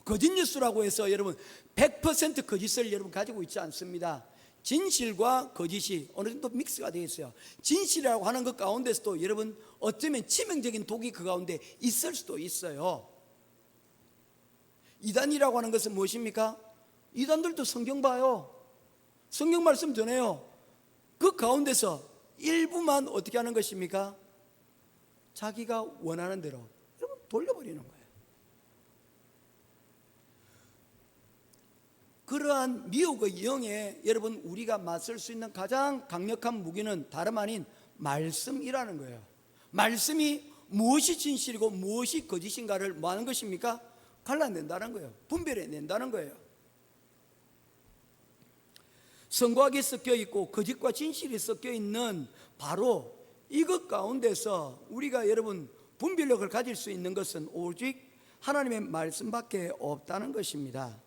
거짓 뉴스라고 해서 여러분 100% 거짓을 여러분 가지고 있지 않습니다. 진실과 거짓이 어느 정도 믹스가 되어 있어요. 진실이라고 하는 것 가운데서도 여러분 어쩌면 치명적인 독이 그 가운데 있을 수도 있어요. 이단이라고 하는 것은 무엇입니까? 이단들도 성경 봐요. 성경 말씀 전해요. 그 가운데서 일부만 어떻게 하는 것입니까? 자기가 원하는 대로 여러분 돌려버리는 거예요. 그러한 미혹의 영에 여러분 우리가 맞설 수 있는 가장 강력한 무기는 다름 아닌 말씀이라는 거예요. 말씀이 무엇이 진실이고 무엇이 거짓인가를 뭐 하는 것입니까? 갈라낸다는 거예요. 분별해낸다는 거예요. 성과학이 섞여 있고 거짓과 진실이 섞여 있는 바로 이것 가운데서 우리가 여러분 분별력을 가질 수 있는 것은 오직 하나님의 말씀밖에 없다는 것입니다.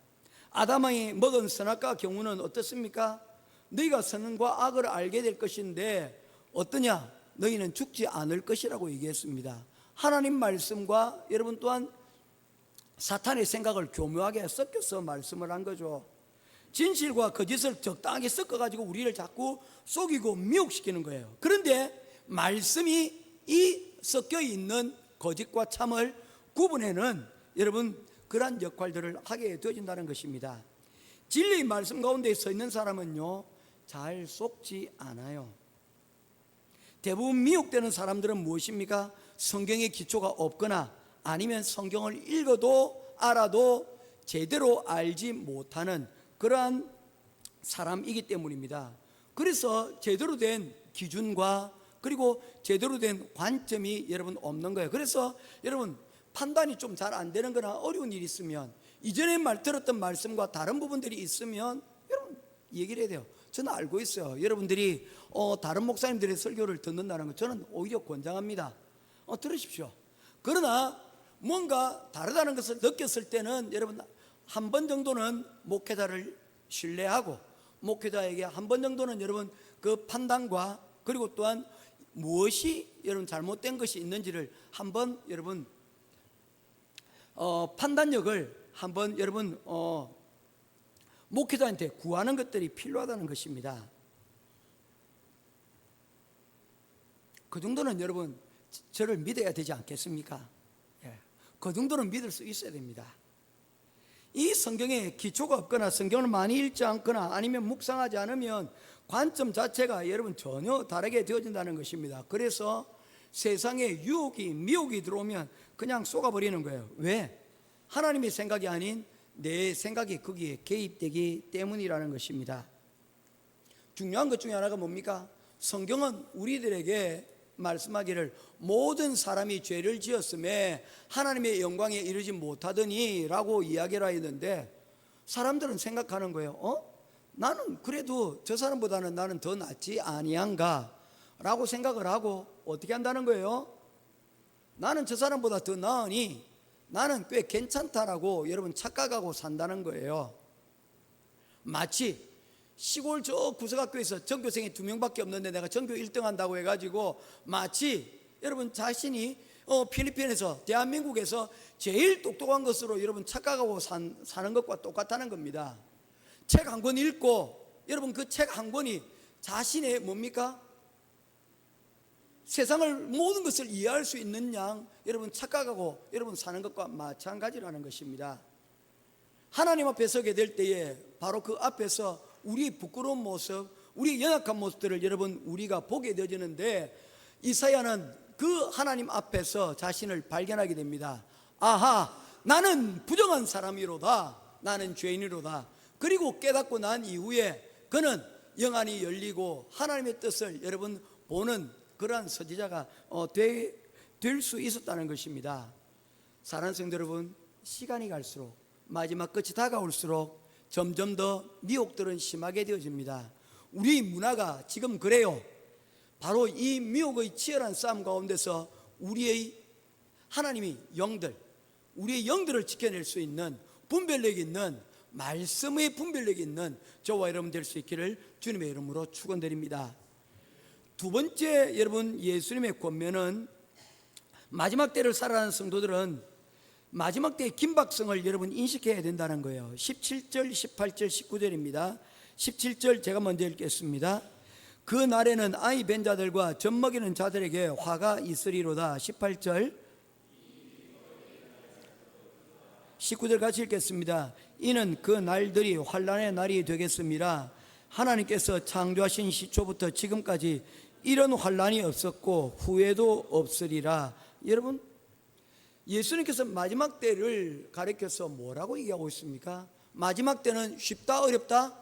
아담이 먹은 선악과 경우는 어떻습니까? 너희가 선과 악을 알게 될 것인데 어떠냐? 너희는 죽지 않을 것이라고 얘기했습니다. 하나님 말씀과 여러분 또한 사탄의 생각을 교묘하게 섞여서 말씀을 한 거죠. 진실과 거짓을 적당하게 섞어가지고 우리를 자꾸 속이고 미혹시키는 거예요. 그런데 말씀이 이 섞여 있는 거짓과 참을 구분해는 여러분 그러한 역할들을 하게 되어진다는 것입니다. 진리의 말씀 가운데 서 있는 사람은요 잘 속지 않아요. 대부분 미혹되는 사람들은 무엇입니까? 성경의 기초가 없거나 아니면 성경을 읽어도 알아도 제대로 알지 못하는 그러한 사람이기 때문입니다. 그래서 제대로 된 기준과 그리고 제대로 된 관점이 여러분 없는 거예요. 그래서 여러분 판단이 좀 잘 안 되는 거나 어려운 일이 있으면 이전에 들었던 말씀과 다른 부분들이 있으면 여러분 얘기를 해야 돼요. 저는 알고 있어요. 여러분들이 다른 목사님들의 설교를 듣는다는 거 저는 오히려 권장합니다. 들으십시오. 그러나 뭔가 다르다는 것을 느꼈을 때는 여러분 한 번 정도는 목회자를 신뢰하고 목회자에게 한 번 정도는 여러분 그 판단과 그리고 또한 무엇이 여러분 잘못된 것이 있는지를 한번 여러분 판단력을 한번 여러분 목회자한테 구하는 것들이 필요하다는 것입니다. 그 정도는 여러분 저를 믿어야 되지 않겠습니까? 그 정도는 믿을 수 있어야 됩니다. 이 성경에 기초가 없거나 성경을 많이 읽지 않거나 아니면 묵상하지 않으면 관점 자체가 여러분 전혀 다르게 되어진다는 것입니다. 그래서 세상에 유혹이 미혹이 들어오면 그냥 쏘가버리는 거예요. 왜? 하나님의 생각이 아닌 내 생각이 거기에 개입되기 때문이라는 것입니다. 중요한 것 중에 하나가 뭡니까? 성경은 우리들에게 말씀하기를 모든 사람이 죄를 지었음에 하나님의 영광에 이르지 못하더니 라고 이야기를 했는데 사람들은 생각하는 거예요. 나는 그래도 저 사람보다는 나는 더 낫지 아니한가 라고 생각을 하고 어떻게 한다는 거예요? 나는 저 사람보다 더 나으니 나는 꽤 괜찮다라고 여러분 착각하고 산다는 거예요. 마치 시골 저 구석학교에서 전교생이 2명밖에 없는데 내가 전교 1등 한다고 해가지고 마치 여러분 자신이 필리핀에서 대한민국에서 제일 똑똑한 것으로 여러분 착각하고 사는 것과 똑같다는 겁니다. 책 한 권 읽고 여러분 그 책 한 권이 자신의 뭡니까? 세상을 모든 것을 이해할 수 있는 양 여러분 착각하고 여러분 사는 것과 마찬가지라는 것입니다. 하나님 앞에 서게 될 때에 바로 그 앞에서 우리의 부끄러운 모습, 우리의 연약한 모습들을 여러분 우리가 보게 되어지는데 이사야는 그 하나님 앞에서 자신을 발견하게 됩니다. 아하, 나는 부정한 사람이로다. 나는 죄인이로다. 그리고 깨닫고 난 이후에 그는 영안이 열리고 하나님의 뜻을 여러분 보는 그러한 선지자가 될 수 있었다는 것입니다. 사랑하는 성도 여러분, 시간이 갈수록 마지막 끝이 다가올수록 점점 더 미혹들은 심하게 되어집니다. 우리 문화가 지금 그래요. 바로 이 미혹의 치열한 싸움 가운데서 우리의 하나님이 영들, 우리의 영들을 지켜낼 수 있는 분별력 있는, 말씀의 분별력 있는 저와 여러분 될 수 있기를 주님의 이름으로 축원드립니다. 두 번째, 여러분, 예수님의 권면은 마지막 때를 살아가는 성도들은 마지막 때의 긴박성을 여러분 인식해야 된다는 거예요. 17절, 18절, 19절입니다. 17절 제가 먼저 읽겠습니다. 그 날에는 아이 벤 자들과 젖 먹이는 자들에게 화가 있으리로다. 18절, 19절 같이 읽겠습니다. 이는 그 날들이 환난의 날이 되겠습니다. 하나님께서 창조하신 시초부터 지금까지 이런 환난이 없었고 후회도 없으리라. 여러분, 예수님께서 마지막 때를 가리켜서 뭐라고 얘기하고 있습니까? 마지막 때는 쉽다, 어렵다?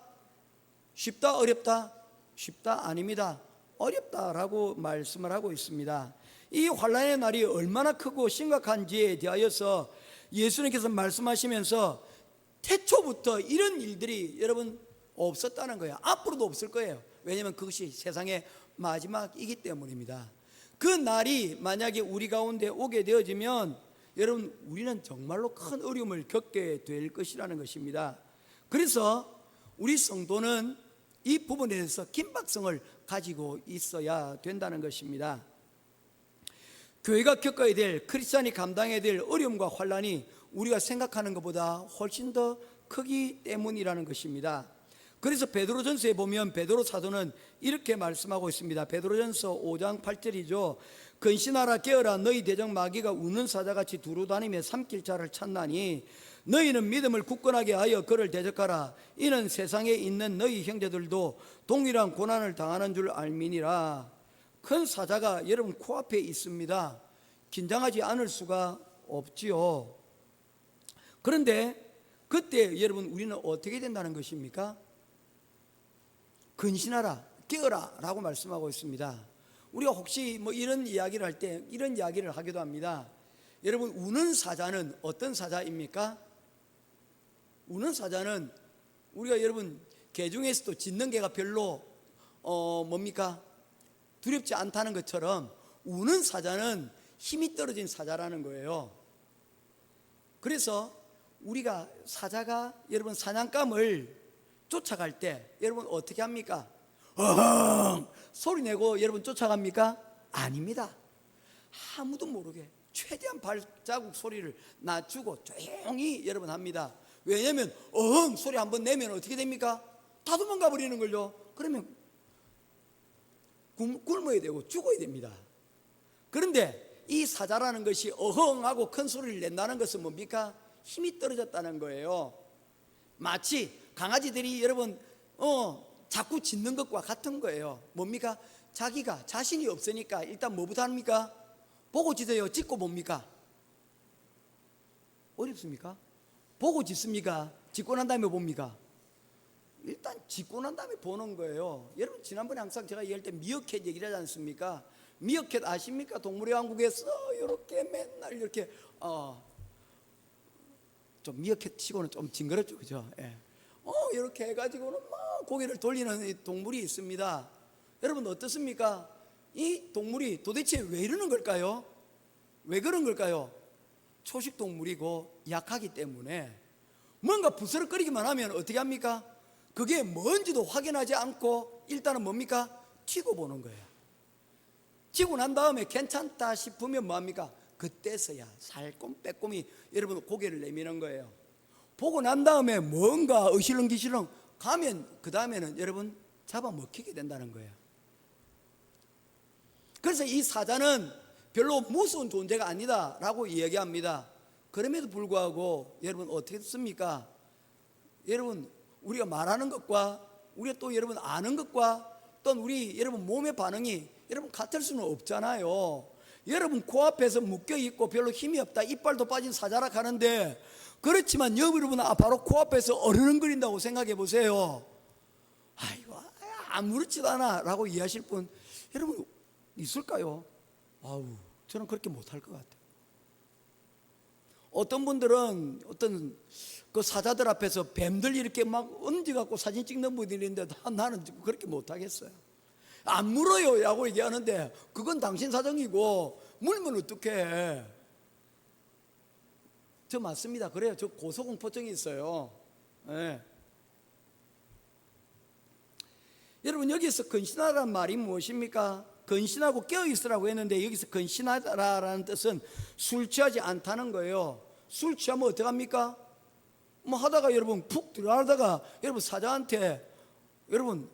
쉽다, 어렵다? 쉽다, 아닙니다. 어렵다라고 말씀을 하고 있습니다. 이 환난의 날이 얼마나 크고 심각한지에 대하여서 예수님께서 말씀하시면서 태초부터 이런 일들이 여러분 없었다는 거예요. 앞으로도 없을 거예요. 왜냐하면 그것이 세상의 마지막이기 때문입니다. 그 날이 만약에 우리 가운데 오게 되어지면 여러분, 우리는 정말로 큰 어려움을 겪게 될 것이라는 것입니다. 그래서 우리 성도는 이 부분에 대해서 긴박성을 가지고 있어야 된다는 것입니다. 교회가 겪어야 될, 크리스찬이 감당해야 될 어려움과 환난이 우리가 생각하는 것보다 훨씬 더 크기 때문이라는 것입니다. 그래서 베드로전서에 보면 베드로 사도는 이렇게 말씀하고 있습니다. 베드로전서 5장 8절이죠. 근신하라, 깨어라, 너희 대적 마귀가 우는 사자같이 두루 다니며 삼킬 자를 찾나니 너희는 믿음을 굳건하게 하여 그를 대적하라. 이는 세상에 있는 너희 형제들도 동일한 고난을 당하는 줄 알미니라. 큰 사자가 여러분 코앞에 있습니다. 긴장하지 않을 수가 없지요. 그런데 그때 여러분 우리는 어떻게 된다는 것입니까? 근신하라, 깨어라 라고 말씀하고 있습니다. 우리가 혹시 뭐 이런 이야기를 할 때 이런 이야기를 하기도 합니다. 여러분, 우는 사자는 어떤 사자입니까? 우는 사자는 우리가 여러분 개 중에서도 짖는 개가 별로 뭡니까? 두렵지 않다는 것처럼 우는 사자는 힘이 떨어진 사자라는 거예요. 그래서 우리가 사자가 여러분 사냥감을 쫓아갈 때 여러분 어떻게 합니까? 소리 내고 여러분 쫓아갑니까? 아닙니다. 아무도 모르게 최대한 발자국 소리를 낮추고 조용히 여러분 합니다. 왜냐하면 소리 한번 내면 어떻게 됩니까? 다 도망가 버리는 걸요. 그러면 굶어야 되고 죽어야 됩니다. 그런데 이 사자라는 것이 어흥하고 큰 소리를 낸다는 것은 뭡니까? 힘이 떨어졌다는 거예요. 마치 강아지들이 여러분 자꾸 짖는 것과 같은 거예요. 뭡니까? 자기가 자신이 없으니까 일단 뭐부터 합니까? 보고 짖어요? 짖고 뭡니까? 어렵습니까? 보고 짖습니까? 짖고 난 다음에 봅니까? 일단 짖고 난 다음에 보는 거예요. 여러분, 지난번에 항상 제가 얘기할 때 미어캣 얘기를 하지 않습니까? 미어캣 아십니까? 동물의 왕국에서 이렇게 맨날 이렇게 좀 미어캣 치고는 좀 징그럽죠, 그죠? 예. 이렇게 해가지고는 막 고개를 돌리는 이 동물이 있습니다. 여러분 어떻습니까? 이 동물이 도대체 왜 이러는 걸까요? 왜 그런 걸까요? 초식 동물이고 약하기 때문에 뭔가 부스럭거리기만 하면 어떻게 합니까? 그게 뭔지도 확인하지 않고 일단은 뭡니까? 튀고 보는 거예요. 튀고 난 다음에 괜찮다 싶으면 뭐합니까? 그때서야 살꼼 빼꼼히 여러분 고개를 내미는 거예요. 보고 난 다음에 뭔가 어실렁기실렁 가면 그 다음에는 여러분 잡아먹히게 된다는 거예요. 그래서 이 사자는 별로 무서운 존재가 아니다 라고 이야기합니다. 그럼에도 불구하고 여러분 어떻게 씁니까? 여러분 우리가 말하는 것과 우리가 또 여러분 아는 것과 또 우리 여러분 몸의 반응이 여러분 같을 수는 없잖아요. 여러분 코앞에서 묶여있고 별로 힘이 없다, 이빨도 빠진 사자라 하는데, 그렇지만 여러분 바로 코앞에서 어르렁거린다고 생각해 보세요. 아이고 아무렇지도 않아 라고 이해하실 분 여러분 있을까요? 저는 그렇게 못할 것 같아요. 어떤 분들은 어떤 그 사자들 앞에서 뱀들 이렇게 막 얹어갖고 사진 찍는 분들이 있는데 나는 그렇게 못하겠어요. 안 물어요 라고 얘기하는데 그건 당신 사정이고 물면 어떡해. 저 맞습니다. 그래요. 저 고소공포증이 있어요. 예. 여러분, 여기서 근신하라는 말이 무엇입니까? 근신하고 깨어있으라고 했는데 여기서 근신하라는 뜻은 술 취하지 않다는 거예요. 술 취하면 어떡합니까? 뭐 하다가 여러분 푹 들어가다가 여러분 사자한테 여러분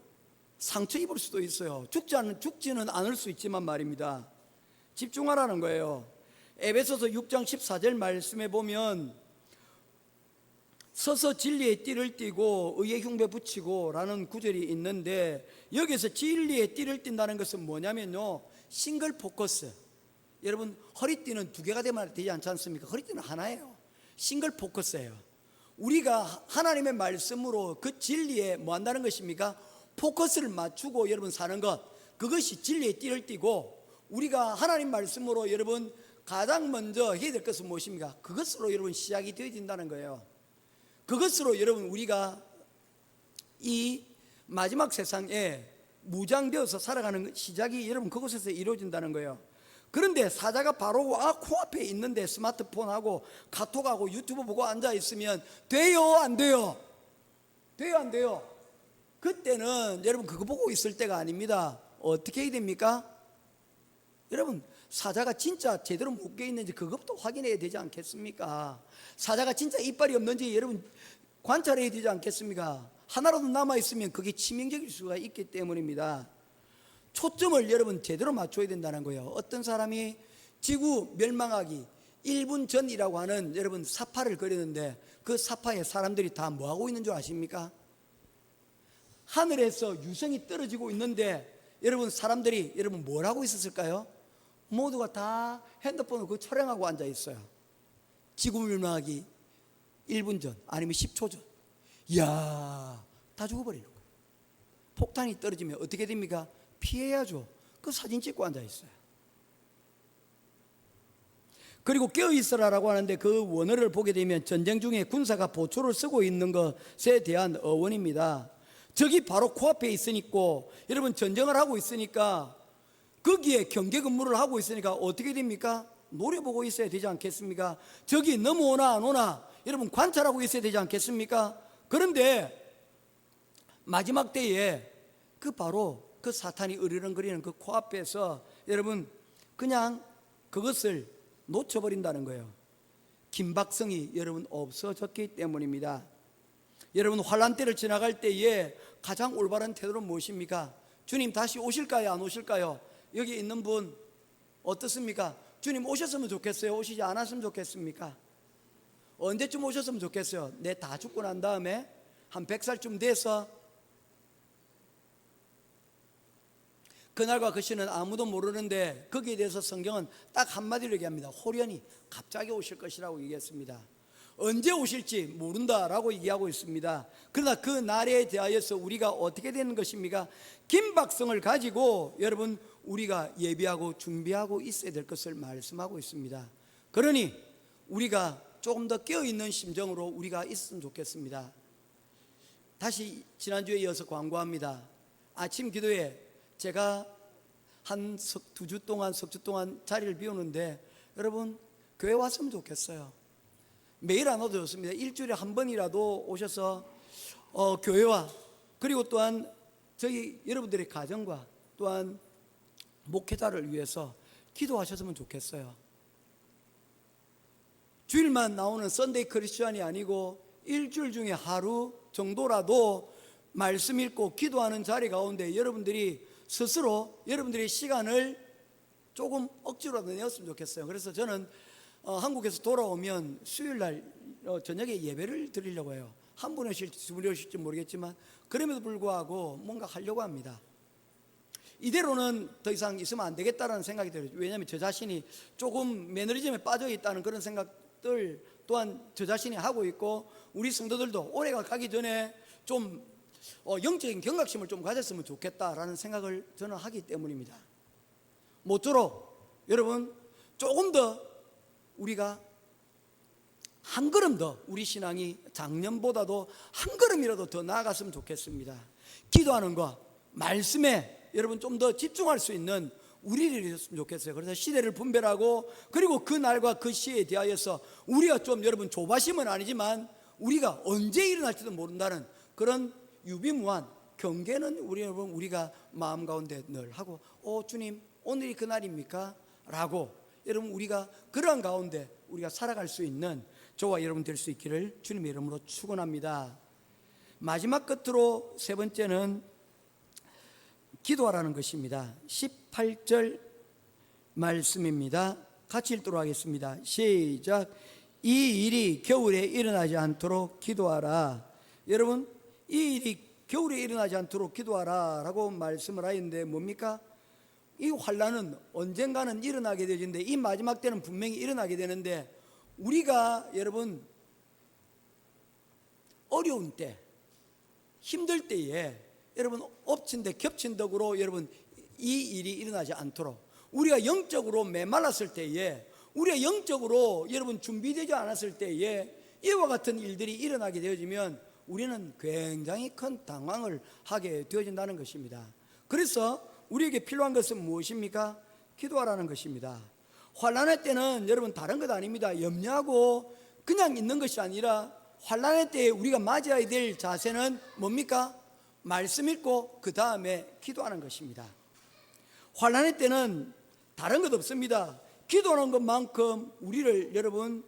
상처 입을 수도 있어요. 죽지는 않을 수 있지만 말입니다. 집중하라는 거예요. 에베소서 6장 14절 말씀에 보면 서서 진리의 띠를 띠고 의의 흉배 붙이고 라는 구절이 있는데, 여기서 진리의 띠를 띈다는 것은 뭐냐면요, 싱글 포커스. 여러분, 허리띠는 두 개가 되면 되지 않지 않습니까? 허리띠는 하나예요. 싱글 포커스예요. 우리가 하나님의 말씀으로 그 진리에 뭐 한다는 것입니까? 포커스를 맞추고 여러분 사는 것, 그것이 진리의 띠를 띠고, 우리가 하나님 말씀으로 여러분 가장 먼저 해야 될 것은 무엇입니까? 그것으로 여러분 시작이 되어진다는 거예요. 그것으로 여러분 우리가 이 마지막 세상에 무장되어서 살아가는 시작이 여러분 그곳에서 이루어진다는 거예요. 그런데 사자가 바로 코앞에 있는데 스마트폰하고 카톡하고 유튜브 보고 앉아 있으면 돼요, 안 돼요? 돼요, 안 돼요? 그때는 여러분 그거 보고 있을 때가 아닙니다. 어떻게 해야 됩니까? 여러분, 사자가 진짜 제대로 묶여 있는지 그것도 확인해야 되지 않겠습니까? 사자가 진짜 이빨이 없는지 여러분 관찰해야 되지 않겠습니까? 하나라도 남아있으면 그게 치명적일 수가 있기 때문입니다. 초점을 여러분 제대로 맞춰야 된다는 거예요. 어떤 사람이 지구 멸망하기 1분 전이라고 하는 여러분 사파를 그리는데, 그 사파에 사람들이 다 뭐하고 있는 줄 아십니까? 하늘에서 유성이 떨어지고 있는데 여러분 사람들이 여러분 뭘 하고 있었을까요? 모두가 다 핸드폰을 그 촬영하고 앉아 있어요. 지구 멸망하기 1분 전 아니면 10초 전. 이야, 다 죽어버리는 거예요. 폭탄이 떨어지면 어떻게 됩니까? 피해야죠. 그 사진 찍고 앉아 있어요. 그리고 깨어있어라라고 하는데 그 원어를 보게 되면 전쟁 중에 군사가 보초를 쓰고 있는 것에 대한 어원입니다. 저기 바로 코앞에 있으니까 여러분 전쟁을 하고 있으니까 거기에 경계 근무를 하고 있으니까 어떻게 됩니까? 노려보고 있어야 되지 않겠습니까? 저기 넘어오나 안 오나 여러분 관찰하고 있어야 되지 않겠습니까? 그런데 마지막 때에 그 바로 그 사탄이 으르렁거리는 그 코앞에서 여러분 그냥 그것을 놓쳐버린다는 거예요. 긴박성이 여러분 없어졌기 때문입니다. 여러분 환난 때를 지나갈 때에 가장 올바른 태도는 무엇입니까? 주님 다시 오실까요? 안 오실까요? 여기 있는 분 어떻습니까? 주님 오셨으면 좋겠어요? 오시지 않았으면 좋겠습니까? 언제쯤 오셨으면 좋겠어요? 내 다 죽고 난 다음에 한 100살쯤 돼서 그날과 그 시는 아무도 모르는데 거기에 대해서 성경은 딱 한마디로 얘기합니다. 호련히 갑자기 오실 것이라고 얘기했습니다. 언제 오실지 모른다라고 얘기하고 있습니다. 그러나 그 날에 대하여서 우리가 어떻게 되는 것입니까? 긴박성을 가지고 여러분 우리가 예비하고 준비하고 있어야 될 것을 말씀하고 있습니다. 그러니 우리가 조금 더 깨어있는 심정으로 우리가 있으면 좋겠습니다. 다시 지난주에 이어서 광고합니다. 아침 기도에 제가 한 2주 동안 석주 동안 자리를 비우는데 여러분 교회 왔으면 좋겠어요. 매일 안 와도 좋습니다. 일주일에 한 번이라도 오셔서 교회와 그리고 또한 저희 여러분들의 가정과 또한 목회자를 위해서 기도하셨으면 좋겠어요. 주일만 나오는 썬데이 크리스천이 아니고 일주일 중에 하루 정도라도 말씀 읽고 기도하는 자리 가운데 여러분들이 스스로 여러분들의 시간을 조금 억지로라도 내었으면 좋겠어요. 그래서 저는 한국에서 돌아오면 수요일날 저녁에 예배를 드리려고 해요. 한 분이 오실지 두 분이 오실지 모르겠지만 그럼에도 불구하고 뭔가 하려고 합니다. 이대로는 더 이상 있으면 안 되겠다라는 생각이 들어요. 왜냐하면 저 자신이 조금 매너리즘에 빠져 있다는 그런 생각들 또한 저 자신이 하고 있고 우리 성도들도 올해가 가기 전에 좀 영적인 경각심을 좀 가졌으면 좋겠다라는 생각을 저는 하기 때문입니다. 모쪼록 여러분 조금 더 우리가 한 걸음 더 우리 신앙이 작년보다도 한 걸음이라도 더 나아갔으면 좋겠습니다. 기도하는 것, 말씀에 여러분 좀 더 집중할 수 있는 우리를 이뤘으면 좋겠어요. 그래서 시대를 분별하고 그리고 그 날과 그 시에 대하여서 우리가 좀 여러분 조바심은 아니지만 우리가 언제 일어날지도 모른다는 그런 유비무한 경계는 우리가 마음 가운데 늘 하고 주님 오늘이 그날입니까? 라고 여러분 우리가 그러한 가운데 우리가 살아갈 수 있는 저와 여러분 될 수 있기를 주님의 이름으로 축원합니다. 마지막 끝으로 세 번째는 기도하라는 것입니다. 18절 말씀입니다. 같이 읽도록 하겠습니다. 시작. 이 일이 겨울에 일어나지 않도록 기도하라. 여러분 이 일이 겨울에 일어나지 않도록 기도하라 라고 말씀을 하였는데 뭡니까? 이 환란은 언젠가는 일어나게 되는데 이 마지막 때는 분명히 일어나게 되는데 우리가 여러분 어려운 때 힘들 때에 여러분 엎친 데 겹친 덕으로 여러분 이 일이 일어나지 않도록 우리가 영적으로 메말랐을 때에 우리가 영적으로 여러분 준비되지 않았을 때에 이와 같은 일들이 일어나게 되어지면 우리는 굉장히 큰 당황을 하게 되어진다는 것입니다. 그래서 우리에게 필요한 것은 무엇입니까? 기도하라는 것입니다. 환난의 때는 여러분 다른 것 아닙니다. 염려하고 그냥 있는 것이 아니라 환난의 때에 우리가 맞아야 될 자세는 뭡니까? 말씀 읽고 그 다음에 기도하는 것입니다. 환난의 때는 다른 것 없습니다. 기도하는 것만큼 우리를 여러분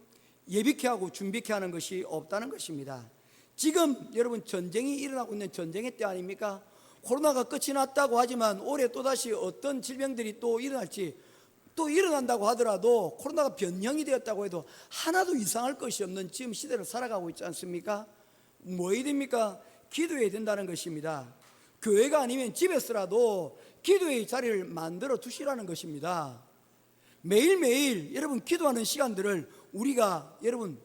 예비케 하고 준비케 하는 것이 없다는 것입니다. 지금 여러분 전쟁이 일어나고 있는 전쟁의 때 아닙니까? 코로나가 끝이 났다고 하지만 올해 또다시 어떤 질병들이 또 일어날지 또 일어난다고 하더라도 코로나가 변형이 되었다고 해도 하나도 이상할 것이 없는 지금 시대를 살아가고 있지 않습니까? 뭐 해야 됩니까? 기도해야 된다는 것입니다. 교회가 아니면 집에서라도 기도의 자리를 만들어 두시라는 것입니다. 매일매일 여러분 기도하는 시간들을 우리가 여러분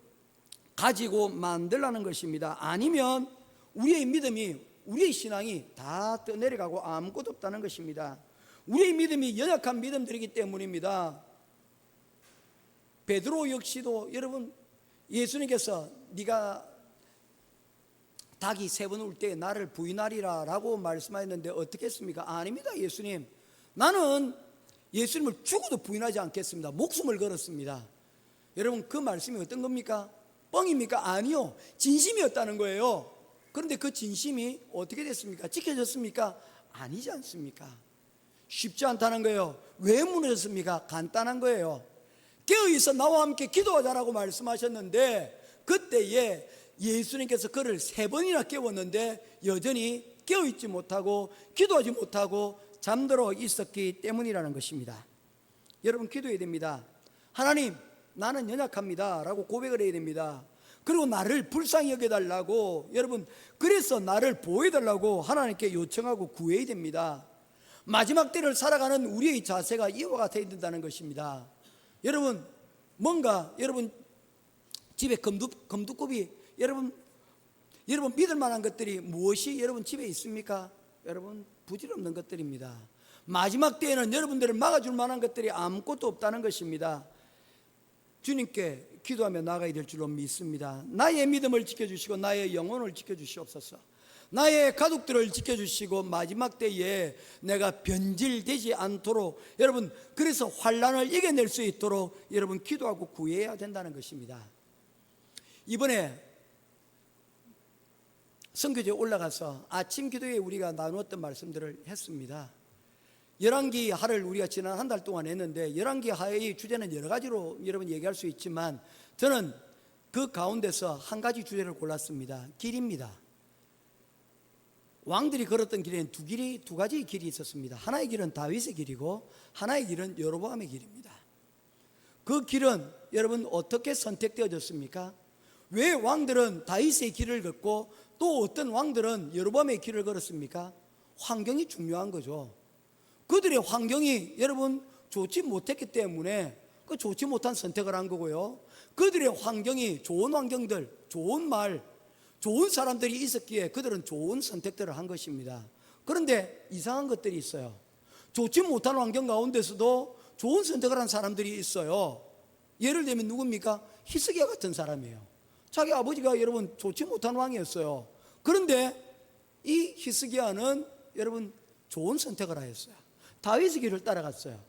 가지고 만들라는 것입니다. 아니면 우리의 믿음이 우리의 신앙이 다 떠내려가고 아무것도 없다는 것입니다. 우리의 믿음이 연약한 믿음들이기 때문입니다. 베드로 역시도 여러분 예수님께서 네가 닭이 3번 울 때 나를 부인하리라 라고 말씀하셨는데 어떻게 했습니까? 아닙니다. 예수님 나는 예수님을 죽어도 부인하지 않겠습니다. 목숨을 걸었습니다. 여러분 그 말씀이 어떤 겁니까? 뻥입니까? 아니요, 진심이었다는 거예요. 그런데 그 진심이 어떻게 됐습니까? 지켜졌습니까? 아니지 않습니까? 쉽지 않다는 거예요. 왜 무너졌습니까? 간단한 거예요. 깨어있어 나와 함께 기도하자라고 말씀하셨는데 그때에 예수님께서 그를 3번이나 깨웠는데 여전히 깨어있지 못하고 기도하지 못하고 잠들어 있었기 때문이라는 것입니다. 여러분 기도해야 됩니다. 하나님 나는 연약합니다 라고 고백을 해야 됩니다. 그리고 나를 불쌍히 여겨달라고 여러분 그래서 나를 보호해달라고 하나님께 요청하고 구해야 됩니다. 마지막 때를 살아가는 우리의 자세가 이와 같아야 된다는 것입니다. 여러분 뭔가 여러분 집에 검두kop이 여러분 믿을 만한 것들이 무엇이 여러분 집에 있습니까? 여러분 부질없는 것들입니다. 마지막 때에는 여러분들을 막아줄 만한 것들이 아무것도 없다는 것입니다. 주님께 기도하며 나가야 될 줄로 믿습니다. 나의 믿음을 지켜주시고 나의 영혼을 지켜주시옵소서. 나의 가족들을 지켜주시고 마지막 때에 내가 변질되지 않도록 여러분 그래서 환난을 이겨낼 수 있도록 여러분 기도하고 구해야 된다는 것입니다. 이번에 선교지에 올라가서 아침 기도에 우리가 나누었던 말씀들을 했습니다. 열왕기 하를 우리가 지난 한 달 동안 했는데 열왕기 하의 주제는 여러 가지로 여러분 얘기할 수 있지만 저는 그 가운데서 한 가지 주제를 골랐습니다. 길입니다. 왕들이 걸었던 길에는 두 가지 길이 있었습니다. 하나의 길은 다윗의 길이고 하나의 길은 여로보암의 길입니다. 그 길은 여러분 어떻게 선택되어졌습니까? 왜 왕들은 다윗의 길을 걷고 또 어떤 왕들은 여로보암의 길을 걸었습니까? 환경이 중요한 거죠. 그들의 환경이 여러분 좋지 못했기 때문에 그 좋지 못한 선택을 한 거고요. 그들의 환경이 좋은 환경들, 좋은 말, 좋은 사람들이 있었기에 그들은 좋은 선택들을 한 것입니다. 그런데 이상한 것들이 있어요. 좋지 못한 환경 가운데서도 좋은 선택을 한 사람들이 있어요. 예를 들면 누굽니까? 히스기야 같은 사람이에요. 자기 아버지가 여러분 좋지 못한 왕이었어요. 그런데 이 히스기야는 여러분 좋은 선택을 하였어요. 다윗의 길을 따라갔어요.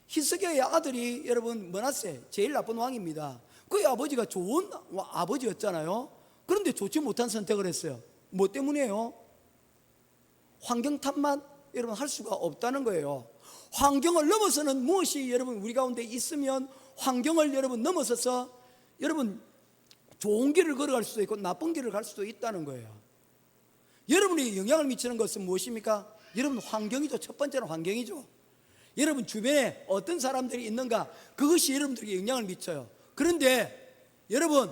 히스기야의 아들이 여러분 므낫세, 제일 나쁜 왕입니다. 그의 아버지가 좋은 아버지였잖아요. 그런데 좋지 못한 선택을 했어요. 뭐 때문이에요? 환경 탓만 여러분 할 수가 없다는 거예요. 환경을 넘어서는 무엇이 여러분 우리 가운데 있으면 환경을 여러분 넘어서서 여러분 좋은 길을 걸어갈 수도 있고 나쁜 길을 갈 수도 있다는 거예요. 여러분이 영향을 미치는 것은 무엇입니까? 여러분 환경이죠. 첫 번째는 환경이죠. 여러분 주변에 어떤 사람들이 있는가, 그것이 여러분들에게 영향을 미쳐요. 그런데 여러분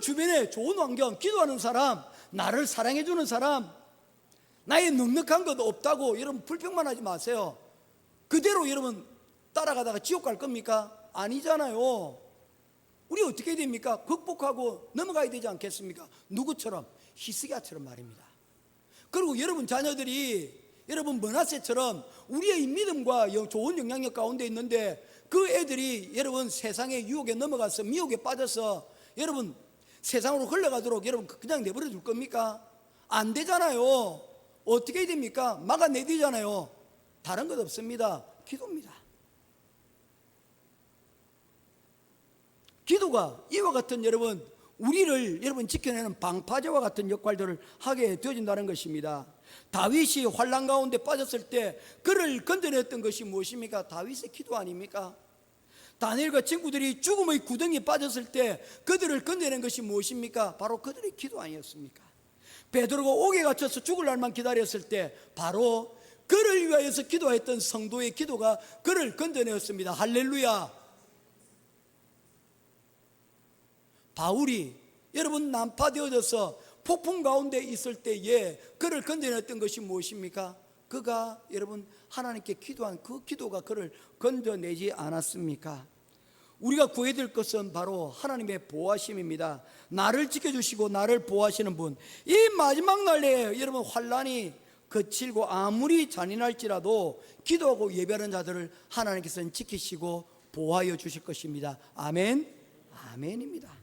주변에 좋은 환경, 기도하는 사람, 나를 사랑해주는 사람, 나의 넉넉한 것 없다고 여러분 불평만 하지 마세요. 그대로 여러분 따라가다가 지옥 갈 겁니까? 아니잖아요. 우리 어떻게 됩니까? 극복하고 넘어가야 되지 않겠습니까? 누구처럼? 히스기야처럼 말입니다. 그리고 여러분 자녀들이 여러분 므낫세처럼 우리의 믿음과 좋은 영향력 가운데 있는데 그 애들이 여러분 세상의 유혹에 넘어가서 미혹에 빠져서 여러분 세상으로 흘러가도록 여러분 그냥 내버려 둘 겁니까? 안 되잖아요. 어떻게 됩니까? 막아내리잖아요. 다른 것 없습니다. 기도입니다. 기도가 이와 같은 여러분 우리를 여러분 지켜내는 방파제와 같은 역할들을 하게 되어진다는 것입니다. 다윗이 환난 가운데 빠졌을 때 그를 건져냈던 것이 무엇입니까? 다윗의 기도 아닙니까? 다니엘과 친구들이 죽음의 구덩이에 빠졌을 때 그들을 건져낸 것이 무엇입니까? 바로 그들의 기도 아니었습니까? 베드로가 옥에 갇혀서 죽을 날만 기다렸을 때 바로 그를 위하여서 기도했던 성도의 기도가 그를 건져내었습니다. 할렐루야. 바울이 여러분 난파되어져서 폭풍 가운데 있을 때에 그를 건져냈던 것이 무엇입니까? 그가 여러분 하나님께 기도한 그 기도가 그를 건져내지 않았습니까? 우리가 구해야 될 것은 바로 하나님의 보호하심입니다. 나를 지켜주시고 나를 보호하시는 분, 이 마지막 날에 여러분 환난이 거칠고 아무리 잔인할지라도 기도하고 예배하는 자들을 하나님께서는 지키시고 보호하여 주실 것입니다. 아멘. 아멘입니다.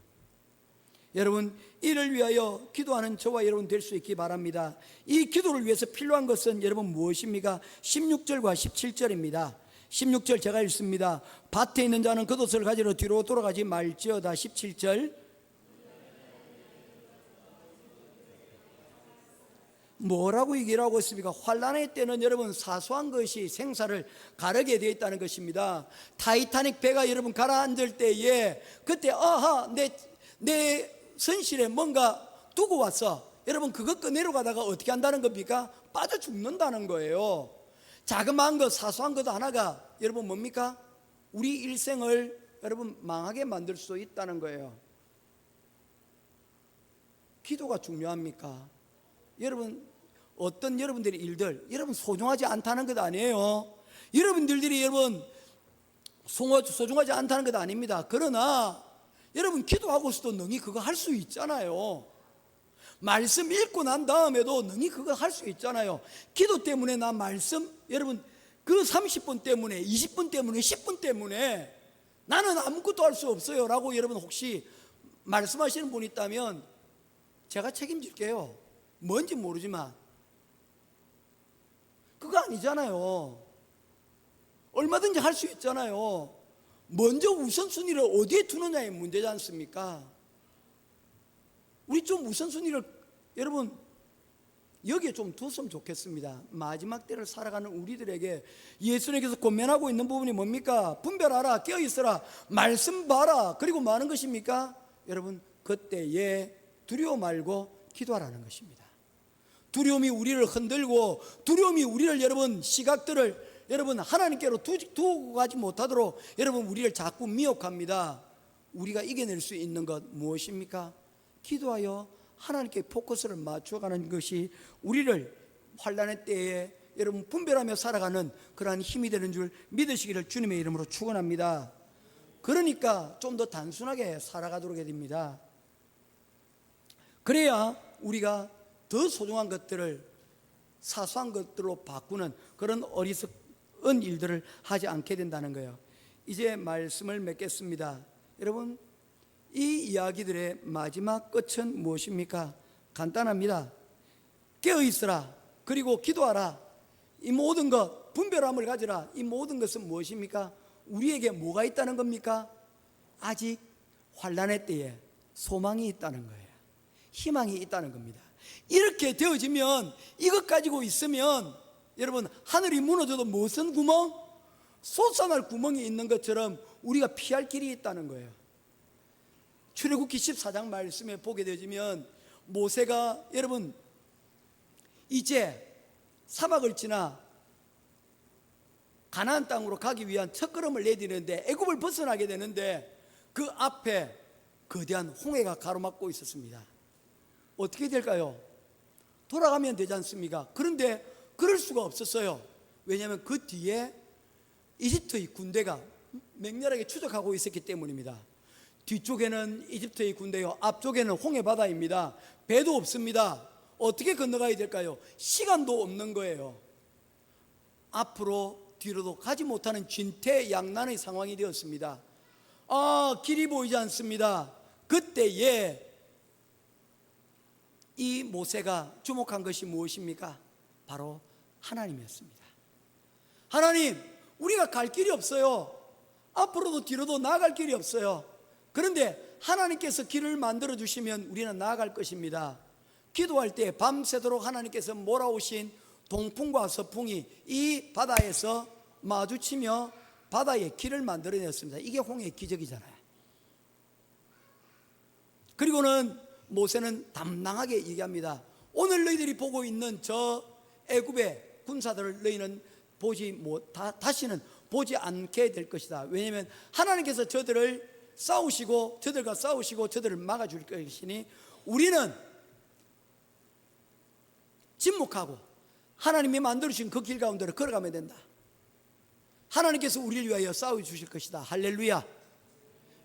여러분 이를 위하여 기도하는 저와 여러분 될 수 있기 바랍니다. 이 기도를 위해서 필요한 것은 여러분 무엇입니까? 16절과 17절입니다 16절 제가 읽습니다. 밭에 있는 자는 겉옷을 가지러 뒤로 돌아가지 말지어다. 17절 뭐라고 얘기를 하고 있습니까? 환난의 때는 여러분 사소한 것이 생사를 가르게 되어 있다는 것입니다. 타이타닉 배가 여러분 가라앉을 때에 그때 아하 내 선실에 뭔가 두고 왔어. 여러분 그것 꺼내러 가다가 어떻게 한다는 겁니까? 빠져 죽는다는 거예요. 자그마한 것 사소한 것 하나가 여러분 뭡니까? 우리 일생을 여러분 망하게 만들 수 있다는 거예요. 기도가 중요합니까? 여러분 어떤 여러분들의 일들 여러분 소중하지 않다는 것 아니에요. 여러분들이 여러분 소중하지 않다는 것 아닙니다. 그러나 여러분 기도하고서도 능히 그거 할 수 있잖아요. 말씀 읽고 난 다음에도 능히 그거 할 수 있잖아요. 기도 때문에 나 말씀 여러분 그 30분 때문에 20분 때문에 10분 때문에 나는 아무것도 할 수 없어요 라고 여러분 혹시 말씀하시는 분이 있다면 제가 책임질게요. 뭔지 모르지만 그거 아니잖아요. 얼마든지 할 수 있잖아요. 먼저 우선순위를 어디에 두느냐의 문제지 않습니까? 우리 좀 우선순위를 여러분 여기에 좀 뒀으면 좋겠습니다. 마지막 때를 살아가는 우리들에게 예수님께서 권면하고 있는 부분이 뭡니까? 분별하라, 깨어있어라, 말씀 봐라, 그리고 뭐 하는 것입니까? 여러분 그때에 두려워 말고 기도하라는 것입니다. 두려움이 우리를 흔들고 두려움이 우리를 여러분 시각들을 여러분 하나님께로 두고 가지 못하도록 여러분 우리를 자꾸 미혹합니다. 우리가 이겨낼 수 있는 것 무엇입니까? 기도하여 하나님께 포커스를 맞춰가는 것이 우리를 환난의 때에 여러분 분별하며 살아가는 그러한 힘이 되는 줄 믿으시기를 주님의 이름으로 축원합니다. 그러니까 좀 더 단순하게 살아가도록 해야 됩니다. 그래야 우리가 더 소중한 것들을 사소한 것들로 바꾸는 그런 어리석은 일들을 하지 않게 된다는 거예요. 이제 말씀을 맺겠습니다. 여러분 이 이야기들의 마지막 끝은 무엇입니까? 간단합니다. 깨어있으라, 그리고 기도하라. 이 모든 것 분별함을 가지라. 이 모든 것은 무엇입니까? 우리에게 뭐가 있다는 겁니까? 아직 환난의 때에 소망이 있다는 거예요. 희망이 있다는 겁니다. 이렇게 되어지면, 이것 가지고 있으면 여러분, 하늘이 무너져도 무슨 구멍? 솟아날 구멍이 있는 것처럼 우리가 피할 길이 있다는 거예요. 출애굽기 14장 말씀에 보게 되어지면 모세가 여러분 이제 사막을 지나 가나안 땅으로 가기 위한 첫걸음을 내디는데 애굽을 벗어나게 되는데 그 앞에 거대한 홍해가 가로막고 있었습니다. 어떻게 될까요? 돌아가면 되지 않습니까? 그런데 그럴 수가 없었어요. 왜냐하면 그 뒤에 이집트의 군대가 맹렬하게 추적하고 있었기 때문입니다. 뒤쪽에는 이집트의 군대요, 앞쪽에는 홍해 바다입니다. 배도 없습니다. 어떻게 건너가야 될까요? 시간도 없는 거예요. 앞으로 뒤로도 가지 못하는 진퇴양난의 상황이 되었습니다. 길이 보이지 않습니다. 그때에 이 모세가 주목한 것이 무엇입니까? 바로 하나님이었습니다. 하나님, 우리가 갈 길이 없어요. 앞으로도 뒤로도 나아갈 길이 없어요. 그런데 하나님께서 길을 만들어 주시면 우리는 나아갈 것입니다. 기도할 때 밤새도록 하나님께서 몰아오신 동풍과 서풍이 이 바다에서 마주치며 바다에 길을 만들어냈습니다. 이게 홍해의 기적이잖아요. 그리고는 모세는 담당하게 얘기합니다. 오늘 너희들이 보고 있는 저 애굽의 군사들을 너희는 다시는 보지 않게 될 것이다. 왜냐하면 하나님께서 저들을 저들과 싸우시고 저들을 막아줄 것이니 우리는 침묵하고 하나님이 만들어주신 그 길 가운데로 걸어가면 된다. 하나님께서 우리를 위하여 싸워주실 것이다. 할렐루야.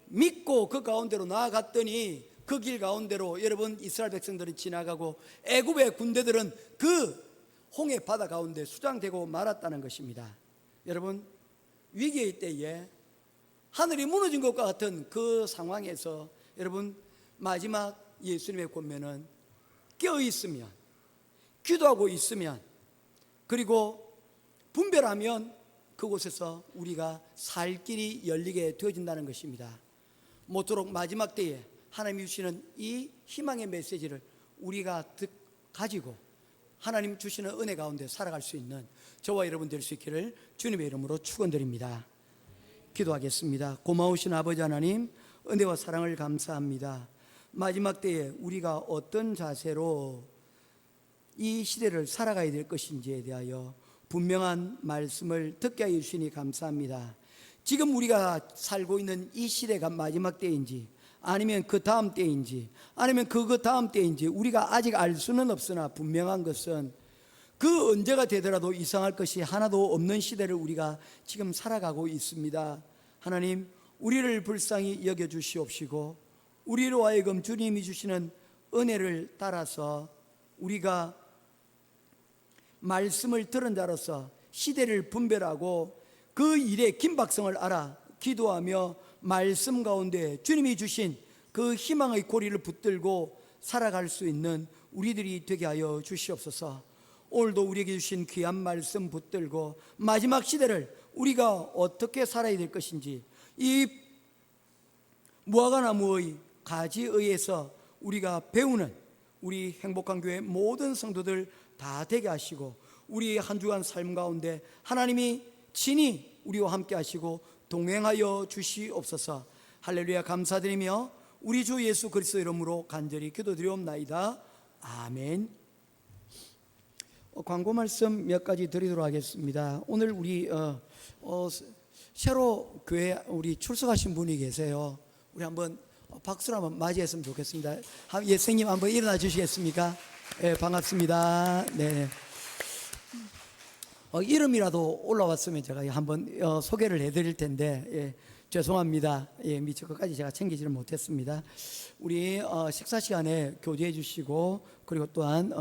믿고 그 가운데로 나아갔더니 그 길 가운데로 여러분 이스라엘 백성들은 지나가고 애굽의 군대들은 그 홍해 바다 가운데 수장되고 말았다는 것입니다. 여러분, 위기의 때에 하늘이 무너진 것과 같은 그 상황에서 여러분 마지막 예수님의 권면은 깨어있으면, 기도하고 있으면, 그리고 분별하면 그곳에서 우리가 살 길이 열리게 되어진다는 것입니다. 모쪼록 마지막 때에 하나님이 주시는 이 희망의 메시지를 우리가 가지고 하나님 주시는 은혜 가운데 살아갈 수 있는 저와 여러분 될 수 있기를 주님의 이름으로 축원드립니다. 기도하겠습니다. 고마우신 아버지 하나님, 은혜와 사랑을 감사합니다. 마지막 때에 우리가 어떤 자세로 이 시대를 살아가야 될 것인지에 대하여 분명한 말씀을 듣게 하여 주시니 감사합니다. 지금 우리가 살고 있는 이 시대가 마지막 때인지 아니면 그 다음 때인지 아니면 그 다음 때인지 우리가 아직 알 수는 없으나 분명한 것은 그 언제가 되더라도 이상할 것이 하나도 없는 시대를 우리가 지금 살아가고 있습니다. 하나님, 우리를 불쌍히 여겨주시옵시고 우리로 하여금 주님이 주시는 은혜를 따라서 우리가 말씀을 들은 자로서 시대를 분별하고 그 일의 긴박성을 알아 기도하며 말씀 가운데 주님이 주신 그 희망의 고리를 붙들고 살아갈 수 있는 우리들이 되게 하여 주시옵소서. 오늘도 우리에게 주신 귀한 말씀 붙들고 마지막 시대를 우리가 어떻게 살아야 될 것인지 이 무화과나무의 가지에 의해서 우리가 배우는 우리 행복한 교회 모든 성도들 다 되게 하시고 우리의 한 주간 삶 가운데 하나님이 친히 우리와 함께 하시고 동행하여 주시옵소서. 할렐루야. 감사드리며 우리 주 예수 그리스도 이름으로 간절히 기도드리옵나이다. 아멘. 광고 말씀 몇 가지 드리도록 하겠습니다. 오늘 우리 새로 교회 우리 출석하신 분이 계세요. 우리 한번 박수로 한번 맞이했으면 좋겠습니다. 예수님 한번 일어나 주시겠습니까? 네, 반갑습니다. 네. 이름이라도 올라왔으면 제가 한번 소개를 해드릴 텐데 죄송합니다. 미처 끝까지 제가 챙기지를 못했습니다. 우리 식사 시간에 교제해 주시고 그리고 또한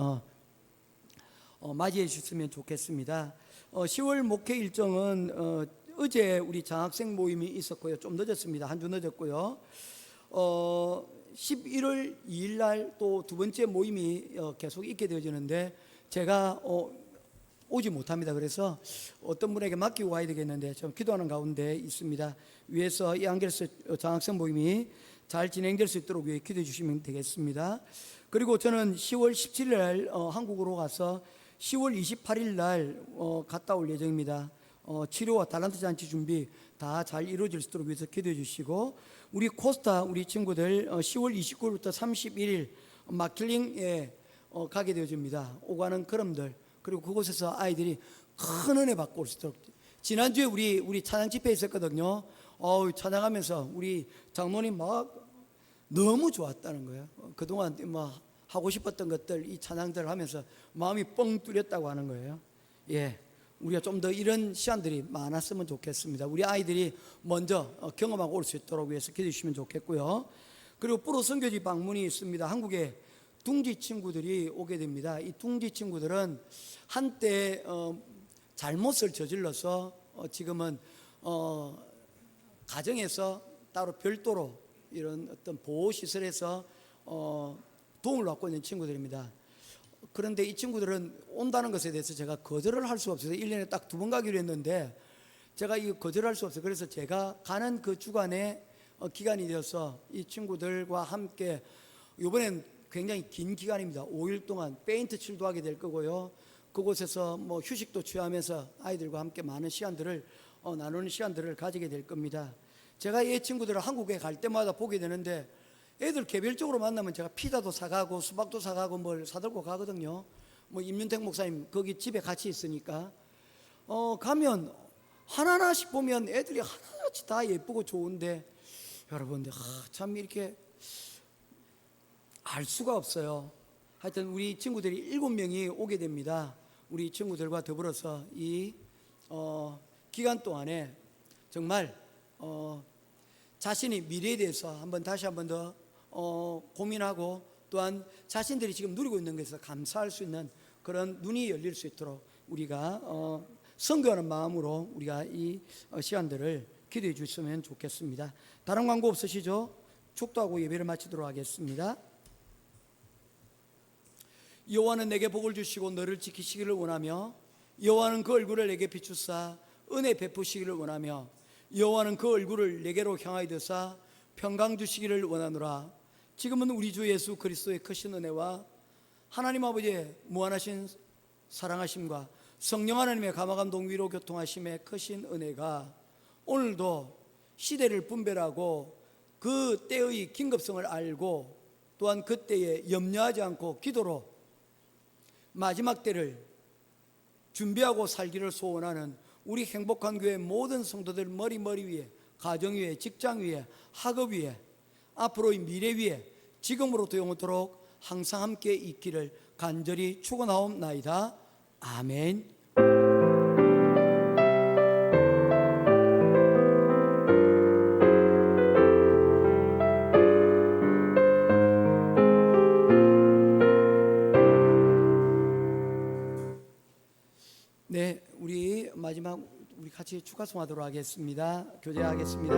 맞이해 주셨으면 좋겠습니다. 10월 목회 일정은 어제 우리 장학생 모임이 있었고요. 좀 늦었습니다. 한 주 늦었고요. 11월 2일 날 또 두 번째 모임이 계속 있게 되어지는데 제가 오지 못합니다. 그래서 어떤 분에게 맡기고 와야 되겠는데 좀 기도하는 가운데 있습니다. 위에서 이 안겔스 장학생 모임이 잘 진행될 수 있도록 위해 기도해 주시면 되겠습니다. 그리고 저는 10월 17일 날 한국으로 가서 10월 28일 날 갔다 올 예정입니다. 치료와 달란트 잔치 준비 다 잘 이루어질 수 있도록 위해서 기도해 주시고, 우리 코스타 우리 친구들 10월 29일부터 31일 마킬링에 가게 되어집니다. 오가는 걸음들, 그리고 그곳에서 아이들이 큰 은혜 받고 올 수 있도록. 지난주에 우리 찬양 집회 있었거든요. 찬양하면서 우리 장로님 막 너무 좋았다는 거예요. 그동안 뭐 하고 싶었던 것들, 이 찬양들을 하면서 마음이 뻥 뚫렸다고 하는 거예요. 예, 우리가 좀 더 이런 시간들이 많았으면 좋겠습니다. 우리 아이들이 먼저 경험하고 올 수 있도록 위해서 기도해 주시면 좋겠고요. 그리고 프로 선교지 방문이 있습니다. 한국에 둥지 친구들이 오게 됩니다. 이 둥지 친구들은 한때 잘못을 저질러서 지금은 가정에서 따로 별도로 이런 어떤 보호시설에서 도움을 받고 있는 친구들입니다. 그런데 이 친구들은 온다는 것에 대해서 제가 거절을 할 수 없어서 1년에 딱 2번 가기로 했는데 제가 이 거절할 수 없어요. 그래서 제가 가는 그 주간에 기간이 되어서 이 친구들과 함께, 이번엔 굉장히 긴 기간입니다. 5일 동안 페인트 칠도 하게 될 거고요. 그곳에서 뭐 휴식도 취하면서 아이들과 함께 많은 시간들을 나누는 시간들을 가지게 될 겁니다. 제가 이 친구들을 한국에 갈 때마다 보게 되는데 애들 개별적으로 만나면 제가 피자도 사가고 수박도 사가고 뭘 사들고 가거든요. 뭐 임윤택 목사님 거기 집에 같이 있으니까 가면 하나하나씩 보면 애들이 하나같이 다 예쁘고 좋은데, 여러분들 참 이렇게 알 수가 없어요. 하여튼 우리 친구들이 7명이 오게 됩니다. 우리 친구들과 더불어서 이 기간 동안에 정말 자신이 미래에 대해서 다시 한번 더 고민하고, 또한 자신들이 지금 누리고 있는 것에서 감사할 수 있는 그런 눈이 열릴 수 있도록 우리가 선교하는 마음으로 우리가 이 시간들을 기도해 주시면 좋겠습니다. 다른 광고 없으시죠? 축도하고 예배를 마치도록 하겠습니다. 여호와는 내게 복을 주시고 너를 지키시기를 원하며, 여호와는 그 얼굴을 내게 비추사 은혜 베푸시기를 원하며, 여호와는 그 얼굴을 내게로 향하여 드사 평강 주시기를 원하노라. 지금은 우리 주 예수 그리스도의 크신 은혜와 하나님 아버지의 무한하신 사랑하심과 성령 하나님의 감화감동 위로 교통하심의 크신 은혜가 오늘도 시대를 분별하고 그 때의 긴급성을 알고, 또한 그때에 염려하지 않고 기도로 마지막 때를 준비하고 살기를 소원하는 우리 행복한 교회 모든 성도들 머리 위에, 가정 위에, 직장 위에, 학업 위에, 앞으로의 미래 위에 지금으로부터 영원토록 항상 함께 있기를 간절히 축원하옵나이다. 아멘. 네, 우리 마지막 우리 같이 축하송하도록 하겠습니다. 교제하겠습니다.